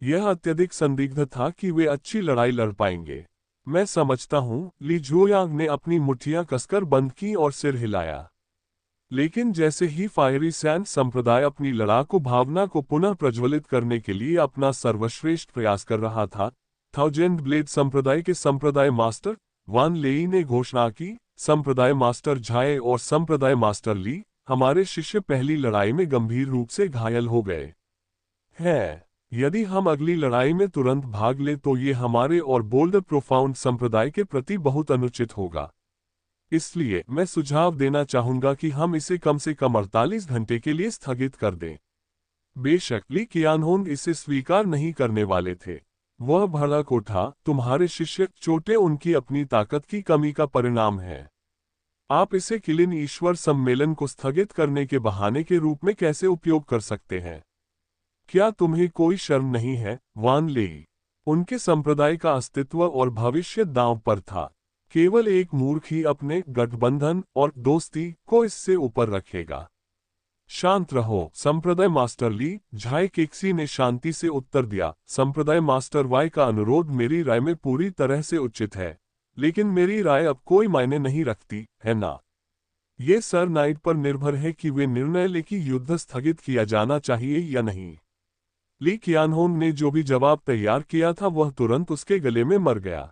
यह अत्यधिक संदिग्ध था कि वे अच्छी लड़ाई लड़ पाएंगे। मैं समझता हूं, ली जुयांग ने अपनी मुट्ठियां कसकर बंद की और सिर हिलाया। लेकिन जैसे ही फायरी सैंड संप्रदाय अपनी लड़ाकू भावना को पुनः प्रज्वलित करने के लिए अपना सर्वश्रेष्ठ प्रयास कर रहा था, थाउजेंड ब्लेड संप्रदाय के संप्रदाय मास्टर वान लेई ने घोषणा की, संप्रदाय मास्टर झाए और संप्रदाय मास्टर ली, हमारे शिष्य पहली लड़ाई में गंभीर रूप से घायल हो गए हैं। यदि हम अगली लड़ाई में तुरंत भाग ले तो ये हमारे और बोल्ड प्रोफाउंड संप्रदाय के प्रति बहुत अनुचित होगा। इसलिए मैं सुझाव देना चाहूंगा कि हम इसे कम से कम 48 घंटे के लिए स्थगित कर दें। बेशक ली कियानहोंग इसे स्वीकार नहीं करने वाले थे। वह भड़क उठा, तुम्हारे शिष्य चोटें उनकी अपनी ताकत की कमी का परिणाम है। आप इसे किलिन ईश्वर सम्मेलन को स्थगित करने के बहाने के रूप में कैसे उपयोग कर सकते हैं? क्या तुम्हें कोई शर्म नहीं है, वान लेई? उनके संप्रदाय का अस्तित्व और भविष्य दांव पर था। केवल एक मूर्ख ही अपने गठबंधन और दोस्ती को इससे ऊपर रखेगा। शांत रहो, संप्रदाय मास्टर ली, झाई केक्सी ने शांति से उत्तर दिया। संप्रदाय मास्टर वाई का अनुरोध मेरी राय में पूरी तरह से उचित है, लेकिन मेरी राय अब कोई मायने नहीं रखती, है ना? ये सर नाइट पर निर्भर है कि वे निर्णय ले कि युद्ध स्थगित किया जाना चाहिए या नहीं। ली कियानहोंग ने जो भी जवाब तैयार किया था वह तुरंत उसके गले में मर गया।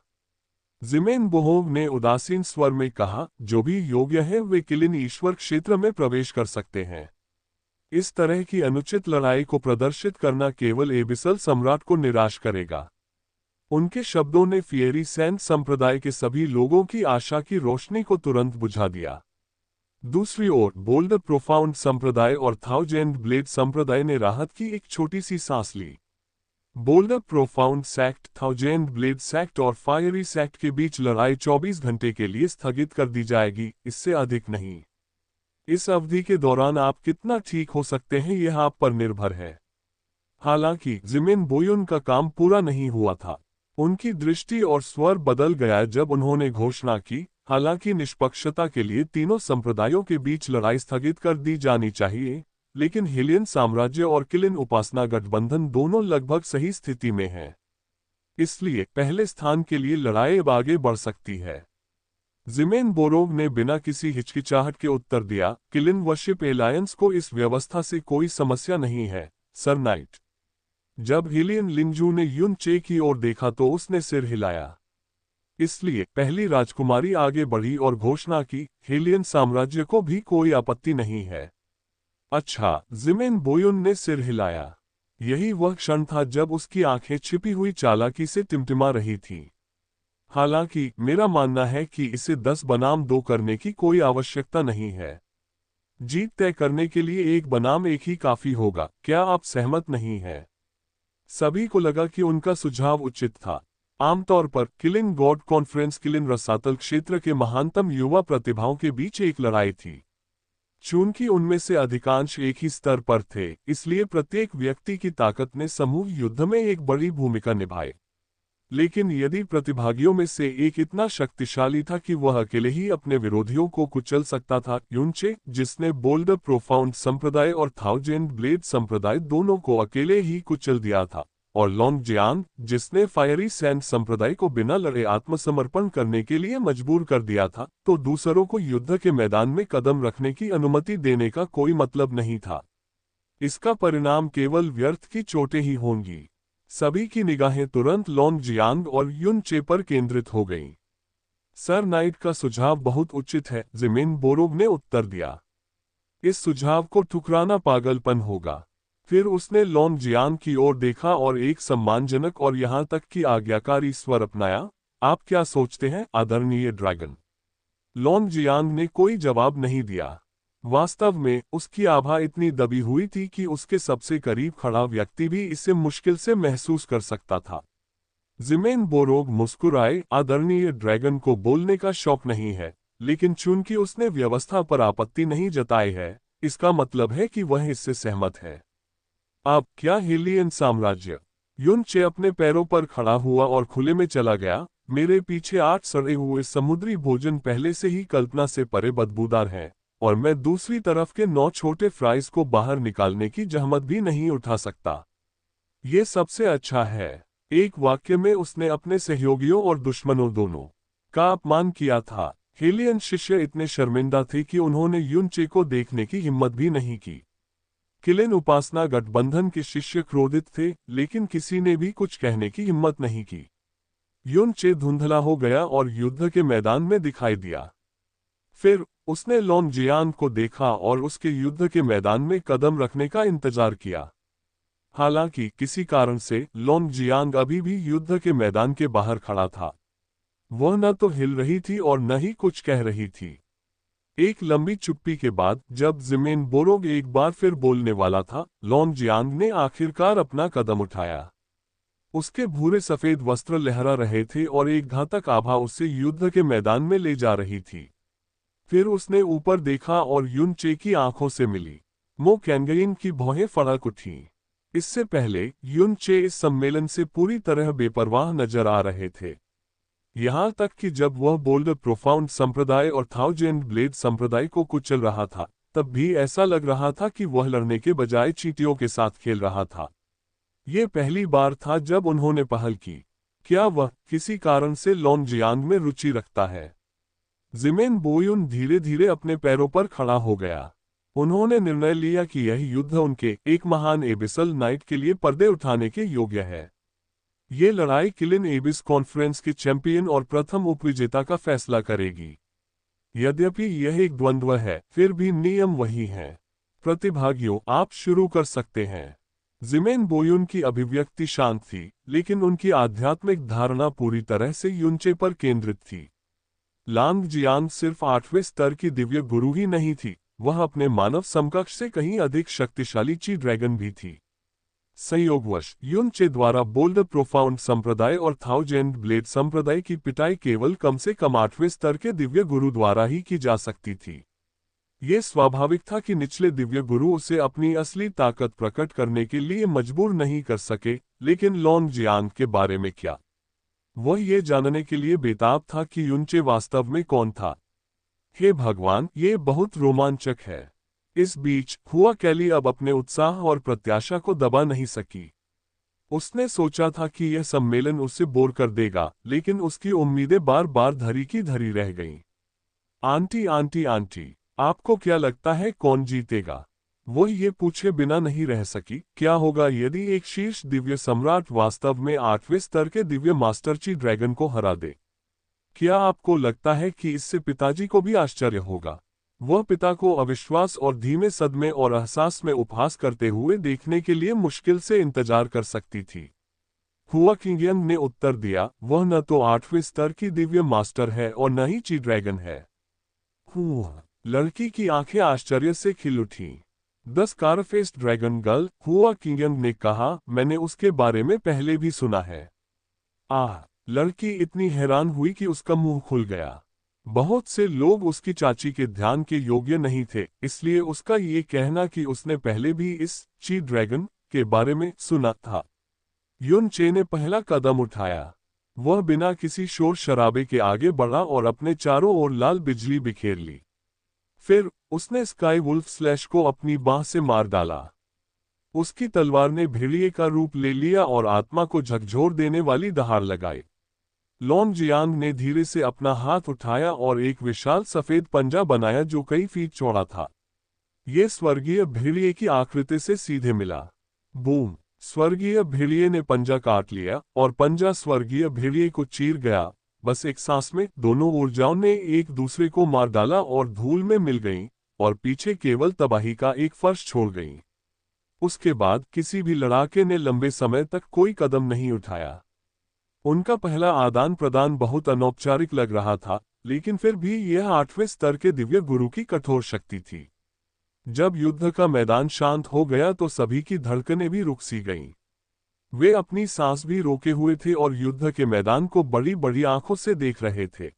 जिमेन बोहोव ने उदासीन स्वर में कहा, जो भी योग्य है वे किलिन ईश्वर क्षेत्र में प्रवेश कर सकते हैं। इस तरह की अनुचित लड़ाई को प्रदर्शित करना केवल एबिसल सम्राट को निराश करेगा। उनके शब्दों ने फियरी सैंड संप्रदाय के सभी लोगों की आशा की रोशनी को तुरंत बुझा दिया। दूसरी ओर बोल्ड प्रोफाउंड संप्रदाय और थाउजेंड ब्लेड संप्रदाय ने राहत की एक छोटी सी सांस ली। Bold profound sect, thousand blade sect और फायरी सेक्ट के बीच लड़ाई 24 घंटे के लिए स्थगित कर दी जाएगी, इससे अधिक नहीं। इस अवधि के दौरान आप कितना ठीक हो सकते हैं यह आप पर निर्भर है। हालांकि जिमेन बोयुन का काम पूरा नहीं हुआ था। उनकी दृष्टि और स्वर बदल गया जब उन्होंने घोषणा की, हालांकि निष्पक्षता के लिए तीनों संप्रदायों के बीच लड़ाई स्थगित कर दी जानी चाहिए, लेकिन हेलियन साम्राज्य और किलिन उपासना गठबंधन दोनों लगभग सही स्थिति में हैं। इसलिए पहले स्थान के लिए लड़ाई अब आगे बढ़ सकती है। ज़िमेन बोरोग ने बिना किसी हिचकिचाहट के उत्तर दिया, किलिन वर्शिप एलायंस को इस व्यवस्था से कोई समस्या नहीं है, सर नाइट। जब हेलियन लिंगजू ने युन चे की ओर देखा तो उसने सिर हिलाया। इसलिए पहली राजकुमारी आगे बढ़ी और घोषणा की, हेलियन साम्राज्य को भी कोई आपत्ति नहीं है। अच्छा, ज़िमेन बोयुन ने सिर हिलाया। यही वह क्षण था जब उसकी आंखें छिपी हुई चालाकी से टिमटिमा रही थीं। हालांकि मेरा मानना है कि इसे 10 बनाम 2 करने की कोई आवश्यकता नहीं है। जीत तय करने के लिए एक बनाम एक ही काफी होगा। क्या आप सहमत नहीं हैं? सभी को लगा कि उनका सुझाव उचित था। आमतौर पर किलिन गॉड कॉन्फ्रेंस किलिन रसातल क्षेत्र के महानतम युवा प्रतिभाओं के बीच एक लड़ाई थी। चूंकि उनमें से अधिकांश एक ही स्तर पर थे, इसलिए प्रत्येक व्यक्ति की ताकत ने समूह युद्ध में एक बड़ी भूमिका निभाई। लेकिन यदि प्रतिभागियों में से एक इतना शक्तिशाली था कि वह अकेले ही अपने विरोधियों को कुचल सकता था, युनचे, जिसने बोल्डर प्रोफाउंड संप्रदाय और थाउजेंड ब्लेड संप्रदाय दोनों को अकेले ही कुचल दिया था, और लोंग जियांग, जिसने फायरी सैंड संप्रदाय को बिना लड़े आत्मसमर्पण करने के लिए मजबूर कर दिया था, तो दूसरों को युद्ध के मैदान में कदम रखने की अनुमति देने का कोई मतलब नहीं था। इसका परिणाम केवल व्यर्थ की चोटें ही होंगी। सभी की निगाहें तुरंत लोंग जियांग और युन चे पर केंद्रित हो गईं। सर नाइट का सुझाव बहुत उचित है, ज़िमेन बोरोग ने उत्तर दिया। इस सुझाव को ठुकराना पागलपन होगा। फिर उसने लोंग जियांग की ओर देखा और एक सम्मानजनक और यहां तक कि आज्ञाकारी स्वर अपनाया। आप क्या सोचते हैं, आदरणीय ड्रैगन? लोंग जियांग ने कोई जवाब नहीं दिया। वास्तव में उसकी आभा इतनी दबी हुई थी कि उसके सबसे करीब खड़ा व्यक्ति भी इसे मुश्किल से महसूस कर सकता था। ज़िमेन बोरोग मुस्कुराए, आदरणीय ड्रैगन को बोलने का शौक नहीं है, लेकिन चूंकि उसने व्यवस्था पर आपत्ति नहीं जताई है, इसका मतलब है कि वह इससे सहमत है। अब क्या हेलियन साम्राज्य? युन चे अपने पैरों पर खड़ा हुआ और खुले में चला गया। मेरे पीछे 8 सड़े हुए समुद्री भोजन पहले से ही कल्पना से परे बदबूदार हैं, और मैं दूसरी तरफ के 9 छोटे फ्राइज को बाहर निकालने की जहमत भी नहीं उठा सकता। ये सबसे अच्छा है। एक वाक्य में उसने अपने सहयोगियों और दुश्मनों दोनों का अपमान किया था। हेलियन शिष्य इतने शर्मिंदा थे कि उन्होंने युन चे को देखने की हिम्मत भी नहीं की। किलिन उपासना गठबंधन के शिष्य क्रोधित थे, लेकिन किसी ने भी कुछ कहने की हिम्मत नहीं की। युन चे धुंधला हो गया और युद्ध के मैदान में दिखाई दिया। फिर उसने लोंग जियांग को देखा और उसके युद्ध के मैदान में कदम रखने का इंतजार किया। हालांकि किसी कारण से लोंग जियांग अभी भी युद्ध के मैदान के बाहर खड़ा था। वह न तो हिल रही थी और न ही कुछ कह रही थी। एक लंबी चुप्पी के बाद जब ज़िमेन बोरोग एक बार फिर बोलने वाला था, लोंग जियांग ने आखिरकार अपना कदम उठाया। उसके भूरे सफेद वस्त्र लहरा रहे थे और एक घातक आभा उसे युद्ध के मैदान में ले जा रही थी। फिर उसने ऊपर देखा और युन चे की आंखों से मिली। मो कैंगयिन की भौहें फड़क उठीं। इससे पहले युन चे इस सम्मेलन से पूरी तरह बेपरवाह नजर आ रहे थे। यहां तक कि जब वह बोल्डर प्रोफाउंड संप्रदाय और थाउजेंड ब्लेड संप्रदाय को कुचल रहा था, तब भी ऐसा लग रहा था कि वह लड़ने के बजाय चींटियों के साथ खेल रहा था। ये पहली बार था जब उन्होंने पहल की। क्या वह किसी कारण से लोंग जियांग में रुचि रखता है? ज़िमेन बोयुन धीरे धीरे अपने पैरों पर खड़ा हो गया। उन्होंने निर्णय लिया कि यह युद्ध उनके एक महान एबिसल नाइट के लिए पर्दे उठाने के योग्य है। ये लड़ाई किलिन एबिस कॉन्फ्रेंस के चैंपियन और प्रथम उपविजेता का फैसला करेगी। यद्यपि यह एक द्वंद्व है, फिर भी नियम वही है। प्रतिभागियों, आप शुरू कर सकते हैं। ज़िमेन बोयुन की अभिव्यक्ति शांत थी, लेकिन उनकी आध्यात्मिक धारणा पूरी तरह से युनचे पर केंद्रित थी। लांग जियांग सिर्फ 8वें स्तर की दिव्य गुरु ही नहीं थी, वह अपने मानव समकक्ष से कहीं अधिक शक्तिशाली ची ड्रैगन भी थी। संयोगवश युन चे द्वारा बोल्डर प्रोफाउंड संप्रदाय और थाउजेंड ब्लेड संप्रदाय की पिटाई केवल कम से कम 8वें स्तर के दिव्य गुरु द्वारा ही की जा सकती थी। ये स्वाभाविक था कि निचले दिव्य गुरु उसे अपनी असली ताकत प्रकट करने के लिए मजबूर नहीं कर सके, लेकिन लोंग जियांग के बारे में क्या? वह ये जानने के लिए बेताब था कि युनचे वास्तव में कौन था। हे भगवान, ये बहुत रोमांचक है। इस बीच हुआ कैली अब अपने उत्साह और प्रत्याशा को दबा नहीं सकी। उसने सोचा था कि यह सम्मेलन उसे बोर कर देगा, लेकिन उसकी उम्मीदें बार बार धरी की धरी रह गईं। आंटी आंटी आंटी, आपको क्या लगता है कौन जीतेगा? वो ये पूछे बिना नहीं रह सकी, क्या होगा यदि एक शीर्ष दिव्य सम्राट वास्तव में 8वें स्तर के दिव्य मास्टर ची ड्रैगन को हरा दे? क्या आपको लगता है कि इससे पिताजी को भी आश्चर्य होगा? वह पिता को अविश्वास और धीमे सदमे और एहसास में उपहास करते हुए देखने के लिए मुश्किल से इंतजार कर सकती थी। हुआ किंगियन ने उत्तर दिया, वह न तो 8वें स्तर की दिव्य मास्टर है और न ही ची ड्रैगन है। लड़की की आंखें आश्चर्य से खिल उठीं। 10 कारफेस्ड ड्रैगन गर्ल, हुआ किंगियन ने कहा, मैंने उसके बारे में पहले भी सुना है। लड़की इतनी हैरान हुई कि उसका मुंह खुल गया। बहुत से लोग उसकी चाची के ध्यान के योग्य नहीं थे, इसलिए उसका ये कहना कि उसने पहले भी इस ची ड्रैगन के बारे में सुना था। युन चे ने पहला कदम उठाया। वह बिना किसी शोर शराबे के आगे बढ़ा और अपने चारों ओर लाल बिजली बिखेर ली। फिर उसने स्काई वुल्फ स्लैश को अपनी बाह से मार डाला। उसकी तलवार ने भेड़िए का रूप ले लिया और आत्मा को झकझोर देने वाली दहाड़ लगाई। लॉन्ग जियांग ने धीरे से अपना हाथ उठाया और एक विशाल सफेद पंजा बनाया जो कई फीट चौड़ा था। ये स्वर्गीय भेड़िए की आकृति से सीधे मिला। बूम! स्वर्गीय भेड़िए ने पंजा काट लिया और पंजा स्वर्गीय भेड़िए को चीर गया। बस एक सांस में दोनों ऊर्जाओं ने एक दूसरे को मार डाला और धूल में मिल गईं और पीछे केवल तबाही का एक फर्श छोड़ गईं। उसके बाद किसी भी लड़ाके ने लंबे समय तक कोई कदम नहीं उठाया। उनका पहला आदान प्रदान बहुत अनौपचारिक लग रहा था, लेकिन फिर भी यह 8वें स्तर के दिव्य गुरु की कठोर शक्ति थी। जब युद्ध का मैदान शांत हो गया तो सभी की धड़कनें भी रुक सी गईं। वे अपनी सांस भी रोके हुए थे और युद्ध के मैदान को बड़ी बड़ी आंखों से देख रहे थे।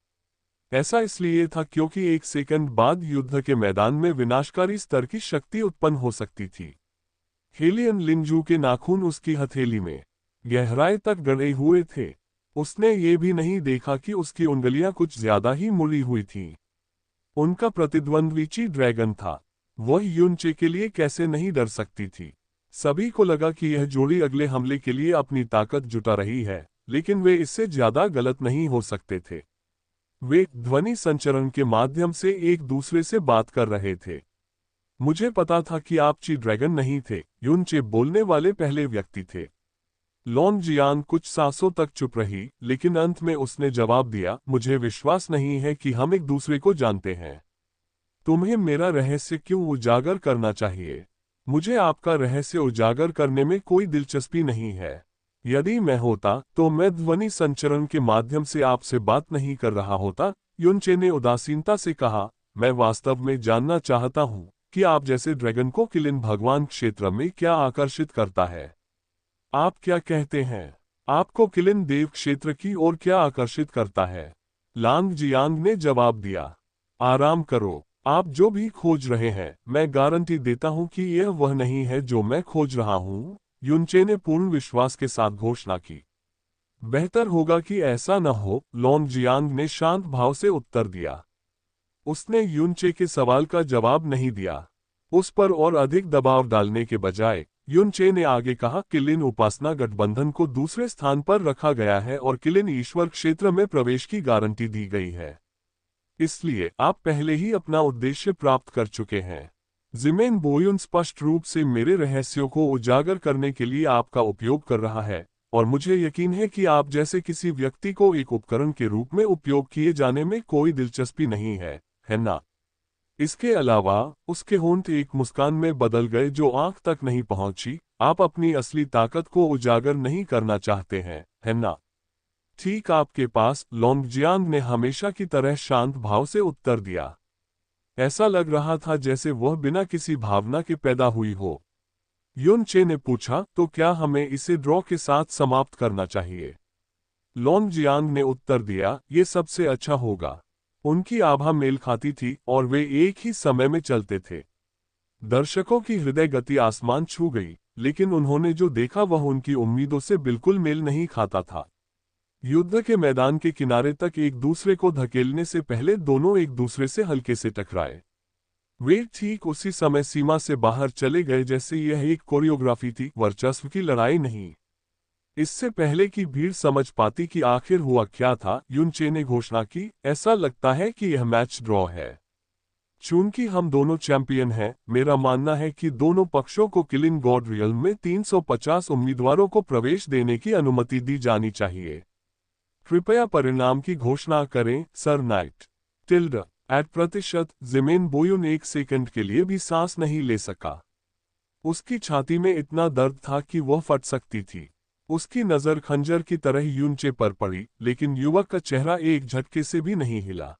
ऐसा इसलिए था क्योंकि एक सेकंड बाद युद्ध के मैदान में विनाशकारी स्तर की शक्ति उत्पन्न हो सकती थी। हेलियन लिंजू के नाखून उसकी हथेली में गहराई तक गड़े हुए थे। उसने ये भी नहीं देखा कि उसकी उंगलियां कुछ ज्यादा ही मुड़ी हुई थीं। उनका प्रतिद्वंद्वी ची ड्रैगन था। वह युनचे के लिए कैसे नहीं डर सकती थी। सभी को लगा कि यह जोड़ी अगले हमले के लिए अपनी ताकत जुटा रही है, लेकिन वे इससे ज्यादा गलत नहीं हो सकते थे। वे ध्वनि संचरण के माध्यम से एक दूसरे से बात कर रहे थे। मुझे पता था कि आप ची ड्रैगन नहीं थे, युनचे बोलने वाले पहले व्यक्ति थे। लॉन्ग जियांग कुछ सांसों तक चुप रही, लेकिन अंत में उसने जवाब दिया, मुझे विश्वास नहीं है कि हम एक दूसरे को जानते हैं। तुम्हें मेरा रहस्य क्यों उजागर करना चाहिए? मुझे आपका रहस्य उजागर करने में कोई दिलचस्पी नहीं है। यदि मैं होता तो मैं ध्वनि संचरण के माध्यम से आपसे बात नहीं कर रहा होता। युनचे ने उदासीनता से कहा, मैं वास्तव में जानना चाहता हूँ कि आप जैसे ड्रैगन को किलिन भगवान क्षेत्र में क्या आकर्षित करता है। आप क्या कहते हैं? आपको किलिन देव क्षेत्र की ओर क्या आकर्षित करता है? लांग जियांग ने जवाब दिया, आराम करो। आप जो भी खोज रहे हैं, मैं गारंटी देता हूं कि यह वह नहीं है जो मैं खोज रहा हूं। युनचे ने पूर्ण विश्वास के साथ घोषणा की। बेहतर होगा कि ऐसा न हो, लॉन्ग जियांग ने शांत भाव से उत्तर दिया। उसने युनचे के सवाल का जवाब नहीं दिया। उस पर और अधिक दबाव डालने के बजाय युनचे ने आगे कहा, किलिन उपासना गठबंधन को दूसरे स्थान पर रखा गया है और किलिन ईश्वर क्षेत्र में प्रवेश की गारंटी दी गई है। इसलिए आप पहले ही अपना उद्देश्य प्राप्त कर चुके हैं। जिमेन बोयुन स्पष्ट रूप से मेरे रहस्यों को उजागर करने के लिए आपका उपयोग कर रहा है, और मुझे यकीन है कि आप जैसे किसी व्यक्ति को एक उपकरण के रूप में उपयोग किए जाने में कोई दिलचस्पी नहीं है ना? इसके अलावा उसके होंठ एक मुस्कान में बदल गए जो आंख तक नहीं पहुंची। आप अपनी असली ताकत को उजागर नहीं करना चाहते हैं, है ना? ठीक आपके पास, लॉन्ग जियांग ने हमेशा की तरह शांत भाव से उत्तर दिया। ऐसा लग रहा था जैसे वह बिना किसी भावना के पैदा हुई हो। युनचे ने पूछा, तो क्या हमें इसे ड्रॉ के साथ समाप्त करना चाहिए? लॉन्ग जियांग ने उत्तर दिया, ये सबसे अच्छा होगा। उनकी आभा मेल खाती थी और वे एक ही समय में चलते थे। दर्शकों की हृदय गति आसमान छू गई, लेकिन उन्होंने जो देखा वह उनकी उम्मीदों से बिल्कुल मेल नहीं खाता था। युद्ध के मैदान के किनारे तक एक दूसरे को धकेलने से पहले दोनों एक दूसरे से हल्के से टकराए। वे ठीक उसी समय सीमा से बाहर चले गए जैसे यह एक कोरियोग्राफी थी, वर्चस्व की लड़ाई नहीं। इससे पहले कि भीड़ समझ पाती कि आखिर हुआ क्या था, युन चे ने घोषणा की, ऐसा लगता है कि यह मैच ड्रॉ है। चूंकि हम दोनों चैंपियन हैं, मेरा मानना है कि दोनों पक्षों को किलिंग गॉड रियल्म में 350 उम्मीदवारों को प्रवेश देने की अनुमति दी जानी चाहिए। कृपया परिणाम की घोषणा करें, सर नाइट। ~। जिमेन बोयुन एक सेकंड के लिए भी सांस नहीं ले सका। उसकी छाती में इतना दर्द था कि वह फट सकती थी। उसकी नजर खंजर की तरह युनचे पर पड़ी, लेकिन युवक का चेहरा एक झटके से भी नहीं हिला।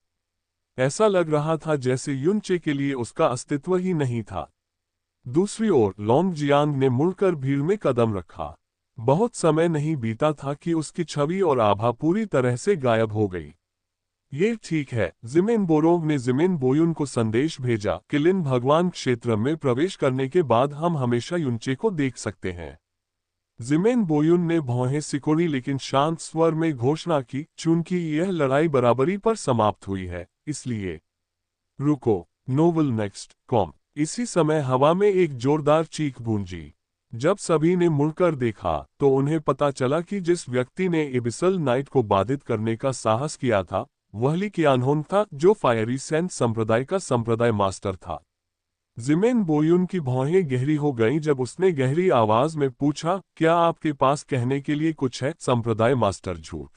ऐसा लग रहा था जैसे युनचे के लिए उसका अस्तित्व ही नहीं था। दूसरी ओर लॉन्ग जियांग ने मुड़कर भीड़ में कदम रखा। बहुत समय नहीं बीता था कि उसकी छवि और आभा पूरी तरह से गायब हो गई। ये ठीक है, जिमेन बोरोग ने जिमेन बोयुन को संदेश भेजा, किलिन भगवान क्षेत्र में प्रवेश करने के बाद हम हमेशा युनचे को देख सकते हैं। जिमेन बोयुन ने भौहें सिकोड़ी लेकिन शांत स्वर में घोषणा की, चूंकि यह लड़ाई बराबरी पर समाप्त हुई है, इसलिए रुको। Novel next com. इसी समय हवा में एक जोरदार चीख गूंजी। जब सभी ने मुड़कर देखा तो उन्हें पता चला कि जिस व्यक्ति ने एबिसल नाइट को बाधित करने का साहस किया था, वह ली कियानहोंग था, जो फायरी सेंट संप्रदाय का संप्रदाय मास्टर था। जिमेन बोयुन की भौहें गहरी हो गईं जब उसने गहरी आवाज में पूछा, क्या आपके पास कहने के लिए कुछ है, संप्रदाय मास्टर? झूठ।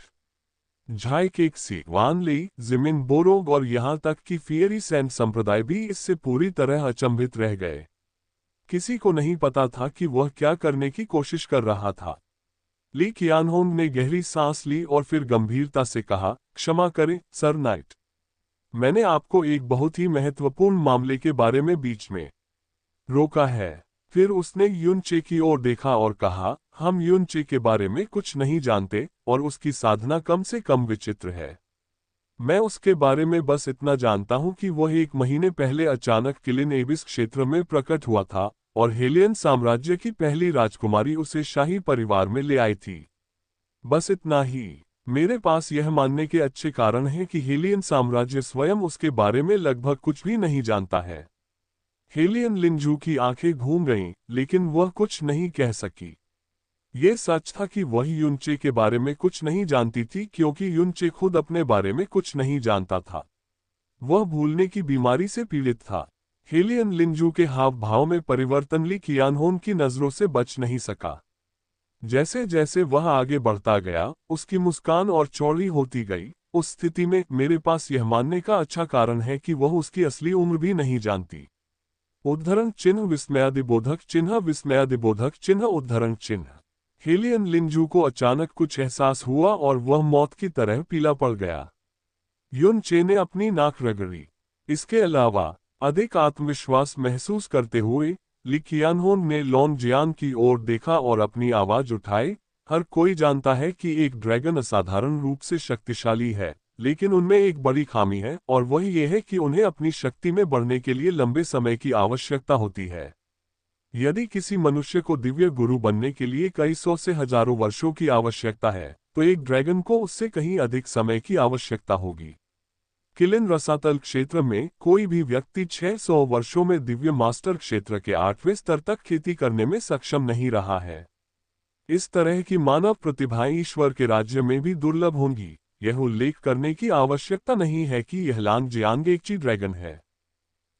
झाई केक सी वान ली, जिमेन बोरोग और यहां तक कि फियरी सेंट संप्रदाय भी इससे पूरी तरह अचंभित रह गए। किसी को नहीं पता था कि वह क्या करने की कोशिश कर रहा था। ली कियानहोंग ने गहरी सांस ली और फिर गंभीरता से कहा, क्षमा करें, सर नाइट। मैंने आपको एक बहुत ही महत्वपूर्ण मामले के बारे में बीच में रोका है। फिर उसने युनचे की ओर देखा और कहा, हम युनचे के बारे में कुछ नहीं जानते और उसकी साधना कम से कम विचित्र है। मैं उसके बारे में बस इतना जानता हूं कि वह 1 महीने पहले अचानक किलिन एबिस क्षेत्र में प्रकट हुआ था और हेलियन साम्राज्य की पहली राजकुमारी उसे शाही परिवार में ले आई थी। बस इतना ही। मेरे पास यह मानने के अच्छे कारण हैं कि हेलियन साम्राज्य स्वयं उसके बारे में लगभग कुछ भी नहीं जानता है। हेलियन लिंजू की आंखें घूम गईं, लेकिन वह कुछ नहीं कह सकी। ये सच था कि वह युनचे के बारे में कुछ नहीं जानती थी, क्योंकि युनचे खुद अपने बारे में कुछ नहीं जानता था। वह भूलने की बीमारी से पीड़ित था। हेलियन लिंजू के हाव भाव में परिवर्तन ली कियानहोंग की नजरों से बच नहीं सका। जैसे जैसे वह आगे बढ़ता गया, उसकी मुस्कान और चौड़ी होती गई। उस स्थिति में मेरे पास यह मानने का अच्छा कारण है कि वह उसकी असली उम्र भी नहीं जानती। उद्धरण चिन्ह विस्मयादिबोधक चिन्ह विस्मयादिबोधक चिन्ह उद्धरण चिन्ह। हेलियन लिंजू को अचानक कुछ एहसास हुआ और वह मौत की तरह पीला पड़ गया। युन चे ने अपनी नाक रगड़ी। इसके अलावा अधिक आत्मविश्वास महसूस करते हुए ली कियानहोंग ने लॉन्ग जियांग की ओर देखा और अपनी आवाज उठाई, हर कोई जानता है कि एक ड्रैगन असाधारण रूप से शक्तिशाली है, लेकिन उनमें एक बड़ी खामी है और वह यह है कि उन्हें अपनी शक्ति में बढ़ने के लिए लंबे समय की आवश्यकता होती है। यदि किसी मनुष्य को दिव्य गुरु बनने के लिए कई सौ से हजारों वर्षों की आवश्यकता है, तो एक ड्रैगन को उससे कहीं अधिक समय की आवश्यकता होगी। किलिन रसातल क्षेत्र में कोई भी व्यक्ति 600 वर्षों में दिव्य मास्टर क्षेत्र के 8वें स्तर तक खेती करने में सक्षम नहीं रहा है। इस तरह की मानव प्रतिभाएं ईश्वर के राज्य में भी दुर्लभ होंगी। यह उल्लेख करने की आवश्यकता नहीं है कि यह लांग जियांग एक ची ड्रैगन है।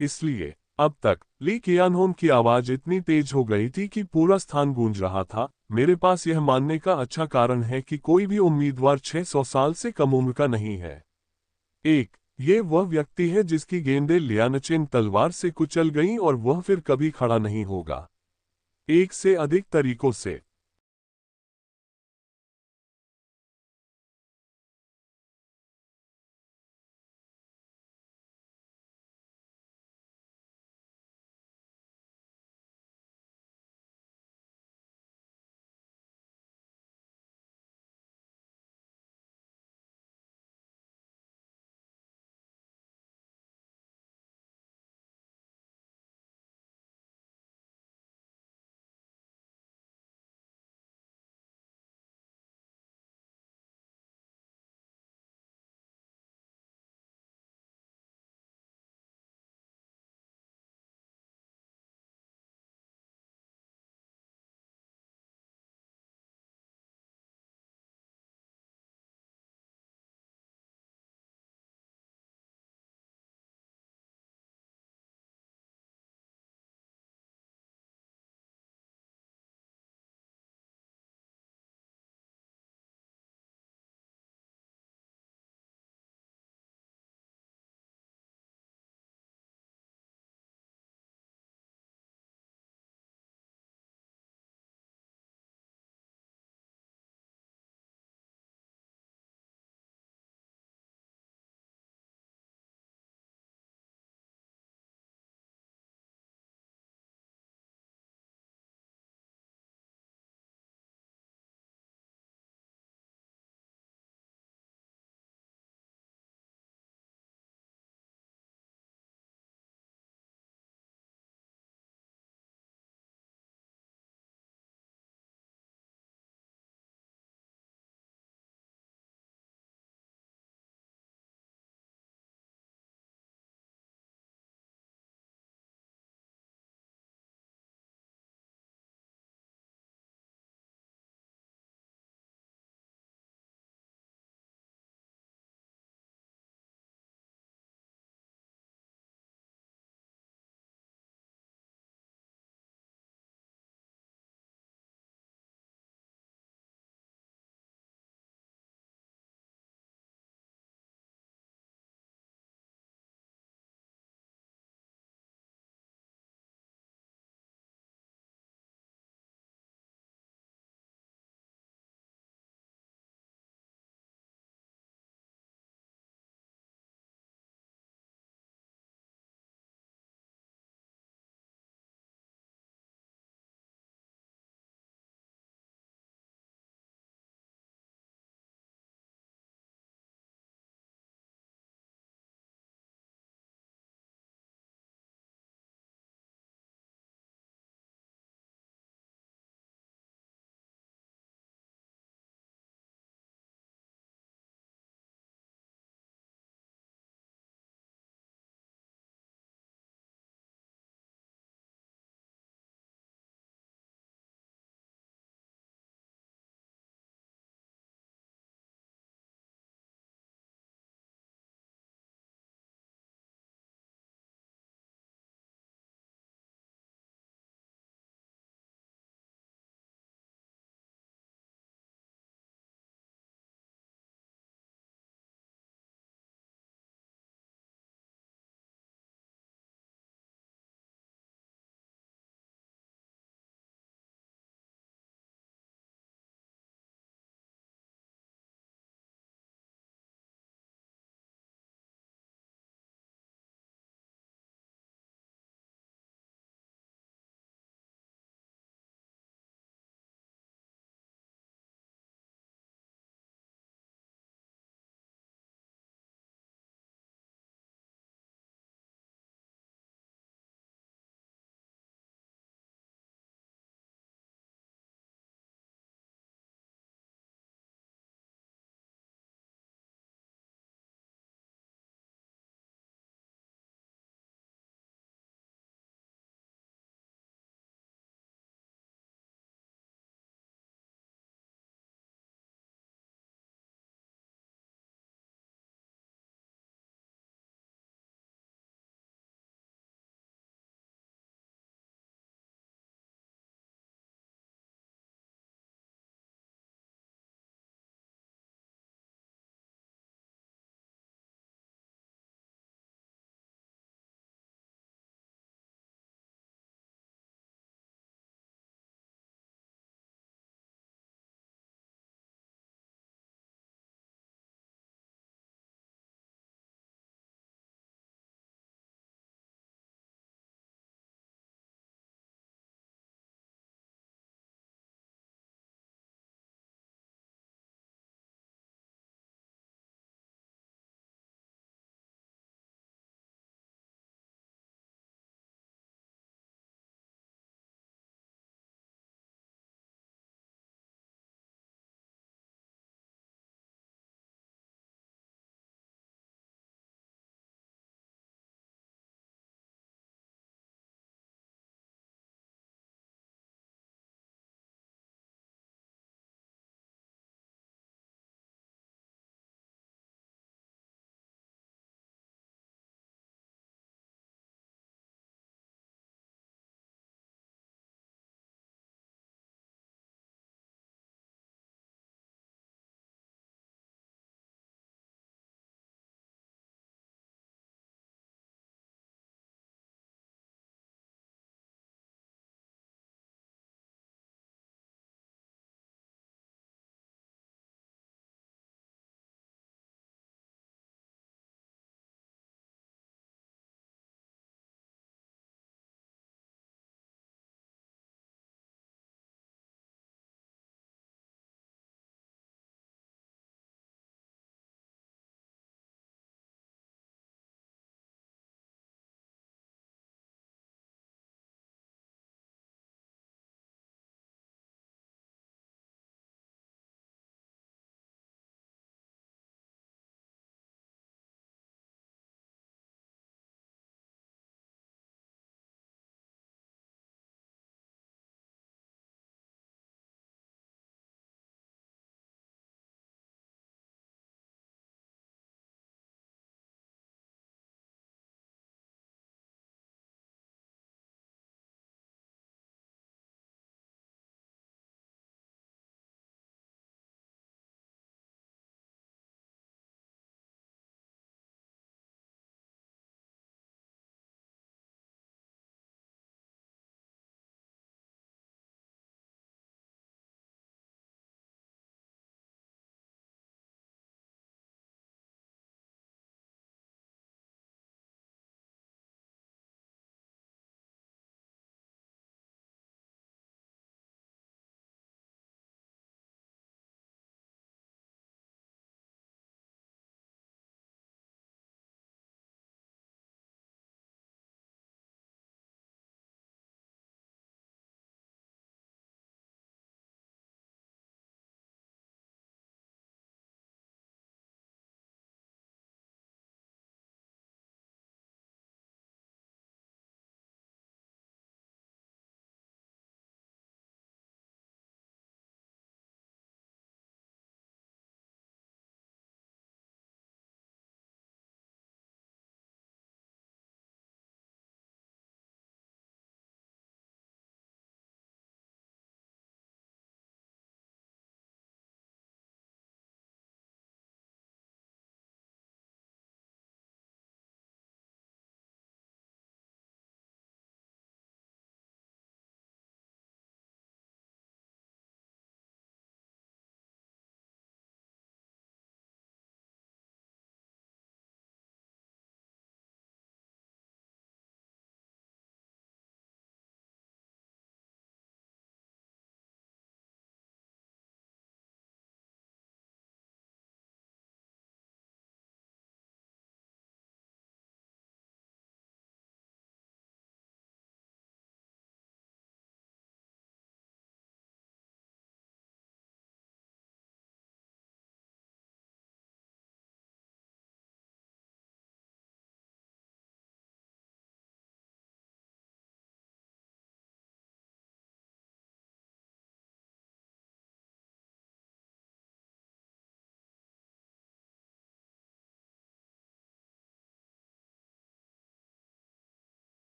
इसलिए अब तक ली कियानहोंग की आवाज इतनी तेज हो गई थी कि पूरा स्थान गूंज रहा था। मेरे पास यह मानने का अच्छा कारण है कि कोई भी उम्मीदवार 600 साल से कम उम्र का नहीं है। ये वह व्यक्ति है जिसकी गेंदें लियानचेन तलवार से कुचल गईं और वह फिर कभी खड़ा नहीं होगा। एक से अधिक तरीकों से